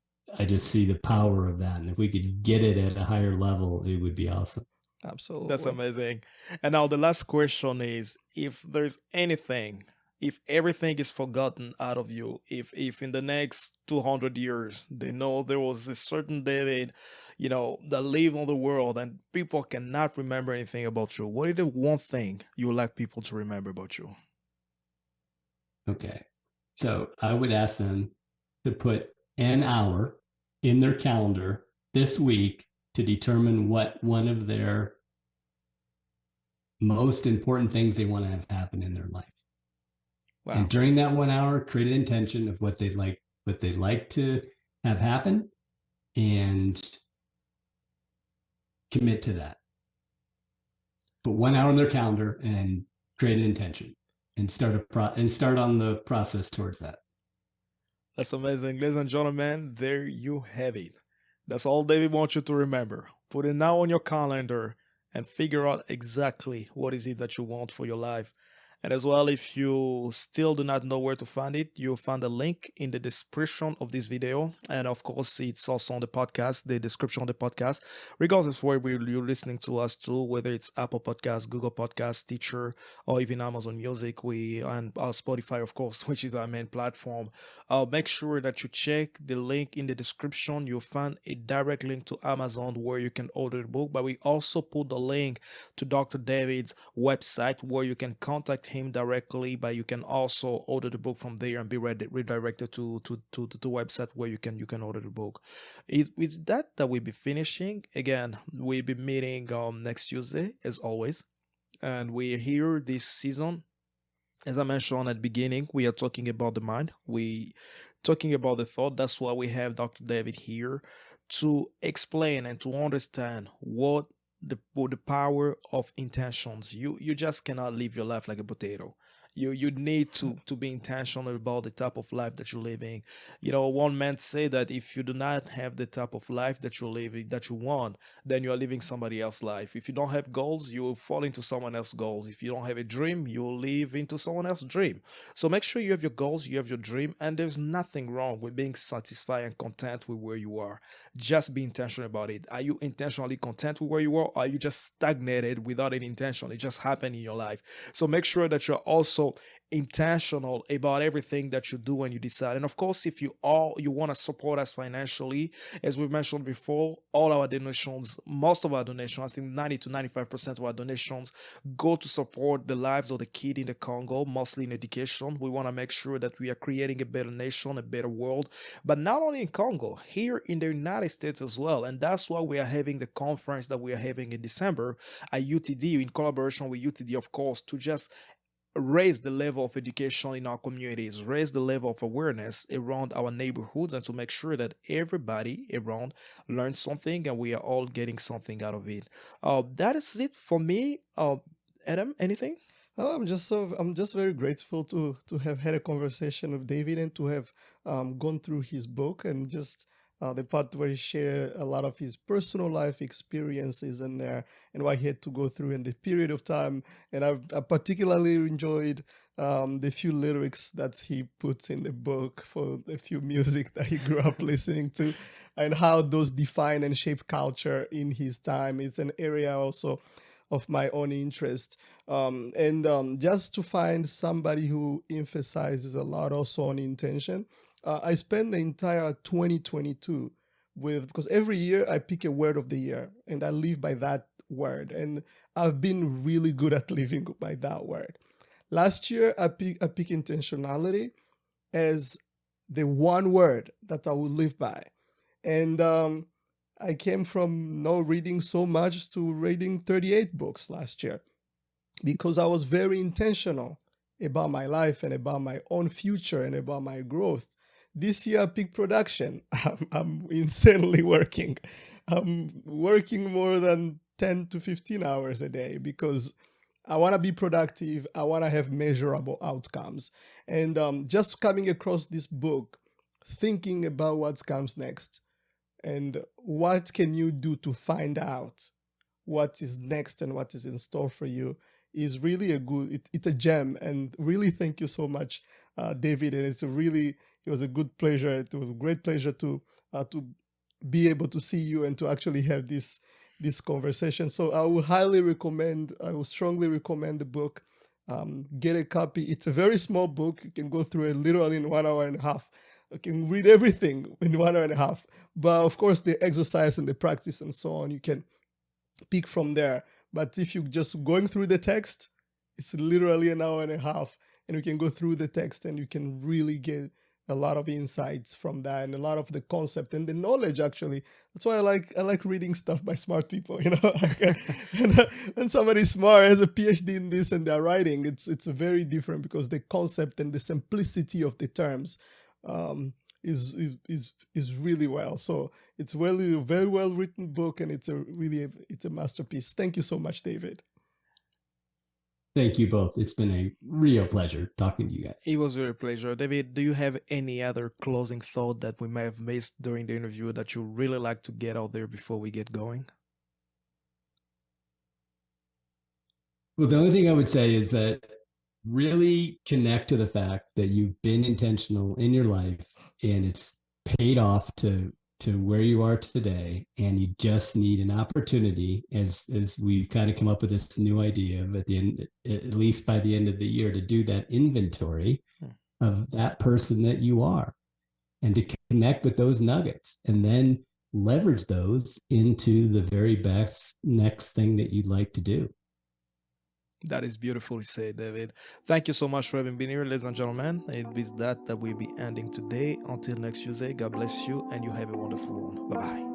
see the power of that. And if we could get it at a higher level, it would be awesome. Absolutely. That's amazing. And now the last question is, if there's anything, if everything is forgotten out of you, if in the next 200 years they know there was a certain David, that lived on the world, and people cannot remember anything about you, what is the one thing you would like people to remember about you? Okay. So I would ask them to put an hour in their calendar this week to determine what one of their most important things they want to have happen in their life. Wow. And during that 1 hour, create an intention of what they'd like to have happen, and commit to that. Put 1 hour in their calendar and create an intention, and start on the process towards that. That's amazing. Ladies and gentlemen, there you have it. That's all David wants you to remember. Put it now on your calendar and figure out exactly what is it that you want for your life. And as well, if you still do not know where to find it, you'll find a link in the description of this video. And of course, it's also on the podcast, the description of the podcast, regardless where you're listening to us to, whether it's Apple Podcasts, Google Podcasts, Stitcher, or even Amazon Music, and Spotify, of course, which is our main platform. Make sure that you check the link in the description. You'll find a direct link to Amazon where you can order the book, but we also put the link to Dr. David's website where you can contact him directly, but you can also order the book from there and be redirected to the website where you can order the book. With that we'll be finishing. Again, we'll be meeting next Tuesday as always, and we're here this season. As I mentioned at the beginning, we are talking about the mind. talking about the thought. That's why we have Dr. David here to explain and to understand what the power of intentions. You just cannot live your life like a potato. You need to be intentional about the type of life that you're living. One man say that if you do not have the type of life that you're living, that you want, then you are living somebody else's life. If you don't have goals, you will fall into someone else's goals. If you don't have a dream, you will live into someone else's dream. So make sure you have your goals, you have your dream, and there's nothing wrong with being satisfied and content with where you are. Just be intentional about it. Are you intentionally content with where you are, or are you just stagnated without any intention? It just happened in your life. So make sure that you're also intentional about everything that you do when you decide. And of course, if you want to support us financially, as we've mentioned before, all our donations, most of our donations, I think 90 to 95% of our donations go to support the lives of the kids in the Congo, mostly in education. We want to make sure that we are creating a better nation, a better world, but not only in Congo, here in the United States as well. And that's why we are having the conference that we are having in December at UTD, in collaboration with UTD, of course, to just raise the level of education in our communities, raise the level of awareness around our neighborhoods, and to make sure that everybody around learns something and we are all getting something out of it. That is it for me. Adam, anything? Oh, I'm just very grateful to have had a conversation with David and to have gone through his book, and just the part where he shared a lot of his personal life experiences in there and what he had to go through in the period of time. And I particularly enjoyed the few lyrics that he puts in the book for the few music that he grew up listening to, and how those define and shape culture in his time. It's an area also of my own interest. Just to find somebody who emphasizes a lot also on intention. I spent the entire 2022 because every year I pick a word of the year and I live by that word. And I've been really good at living by that word. Last year, I pick intentionality as the one word that I will live by. And I came from not reading so much to reading 38 books last year, because I was very intentional about my life and about my own future and about my growth. This year, I picked production. I'm insanely working. I'm working more than 10 to 15 hours a day because I want to be productive. I want to have measurable outcomes. And just coming across this book, thinking about what comes next and what can you do to find out what is next and what is in store for you is really it's a gem. And really, thank you so much, David. And it was a good pleasure. It was a great pleasure to be able to see you and to actually have this conversation. So I will strongly recommend the book. Get a copy. It's a very small book. You can go through it literally in 1 hour and a half. You can read everything in 1 hour and a half. But of course, the exercise and the practice and so on, you can pick from there. But if you're just going through the text, it's literally an hour and a half, and you can go through the text and you can really get a lot of insights from that and a lot of the concept and the knowledge, actually. That's why I like reading stuff by smart people, and somebody's smart, has a PhD in this and they're writing, it's very different, because the concept and the simplicity of the terms is really well. So it's a very well written book, and it's a masterpiece. Thank you so much, David. Thank you both. It's been a real pleasure talking to you guys. It was a real pleasure. David, do you have any other closing thought that we may have missed during the interview that you really like to get out there before we get going? Well, the only thing I would say is that really connect to the fact that you've been intentional in your life and it's paid off to where you are today, and you just need an opportunity, as we've kind of come up with this new idea of at least by the end of the year, to do that inventory of that person that you are, and to connect with those nuggets, and then leverage those into the very best next thing that you'd like to do. That is beautifully said, David. Thank you so much for having been here, ladies and gentlemen. It is that we'll be ending today. Until next Tuesday, God bless you, and you have a wonderful one. Bye-bye.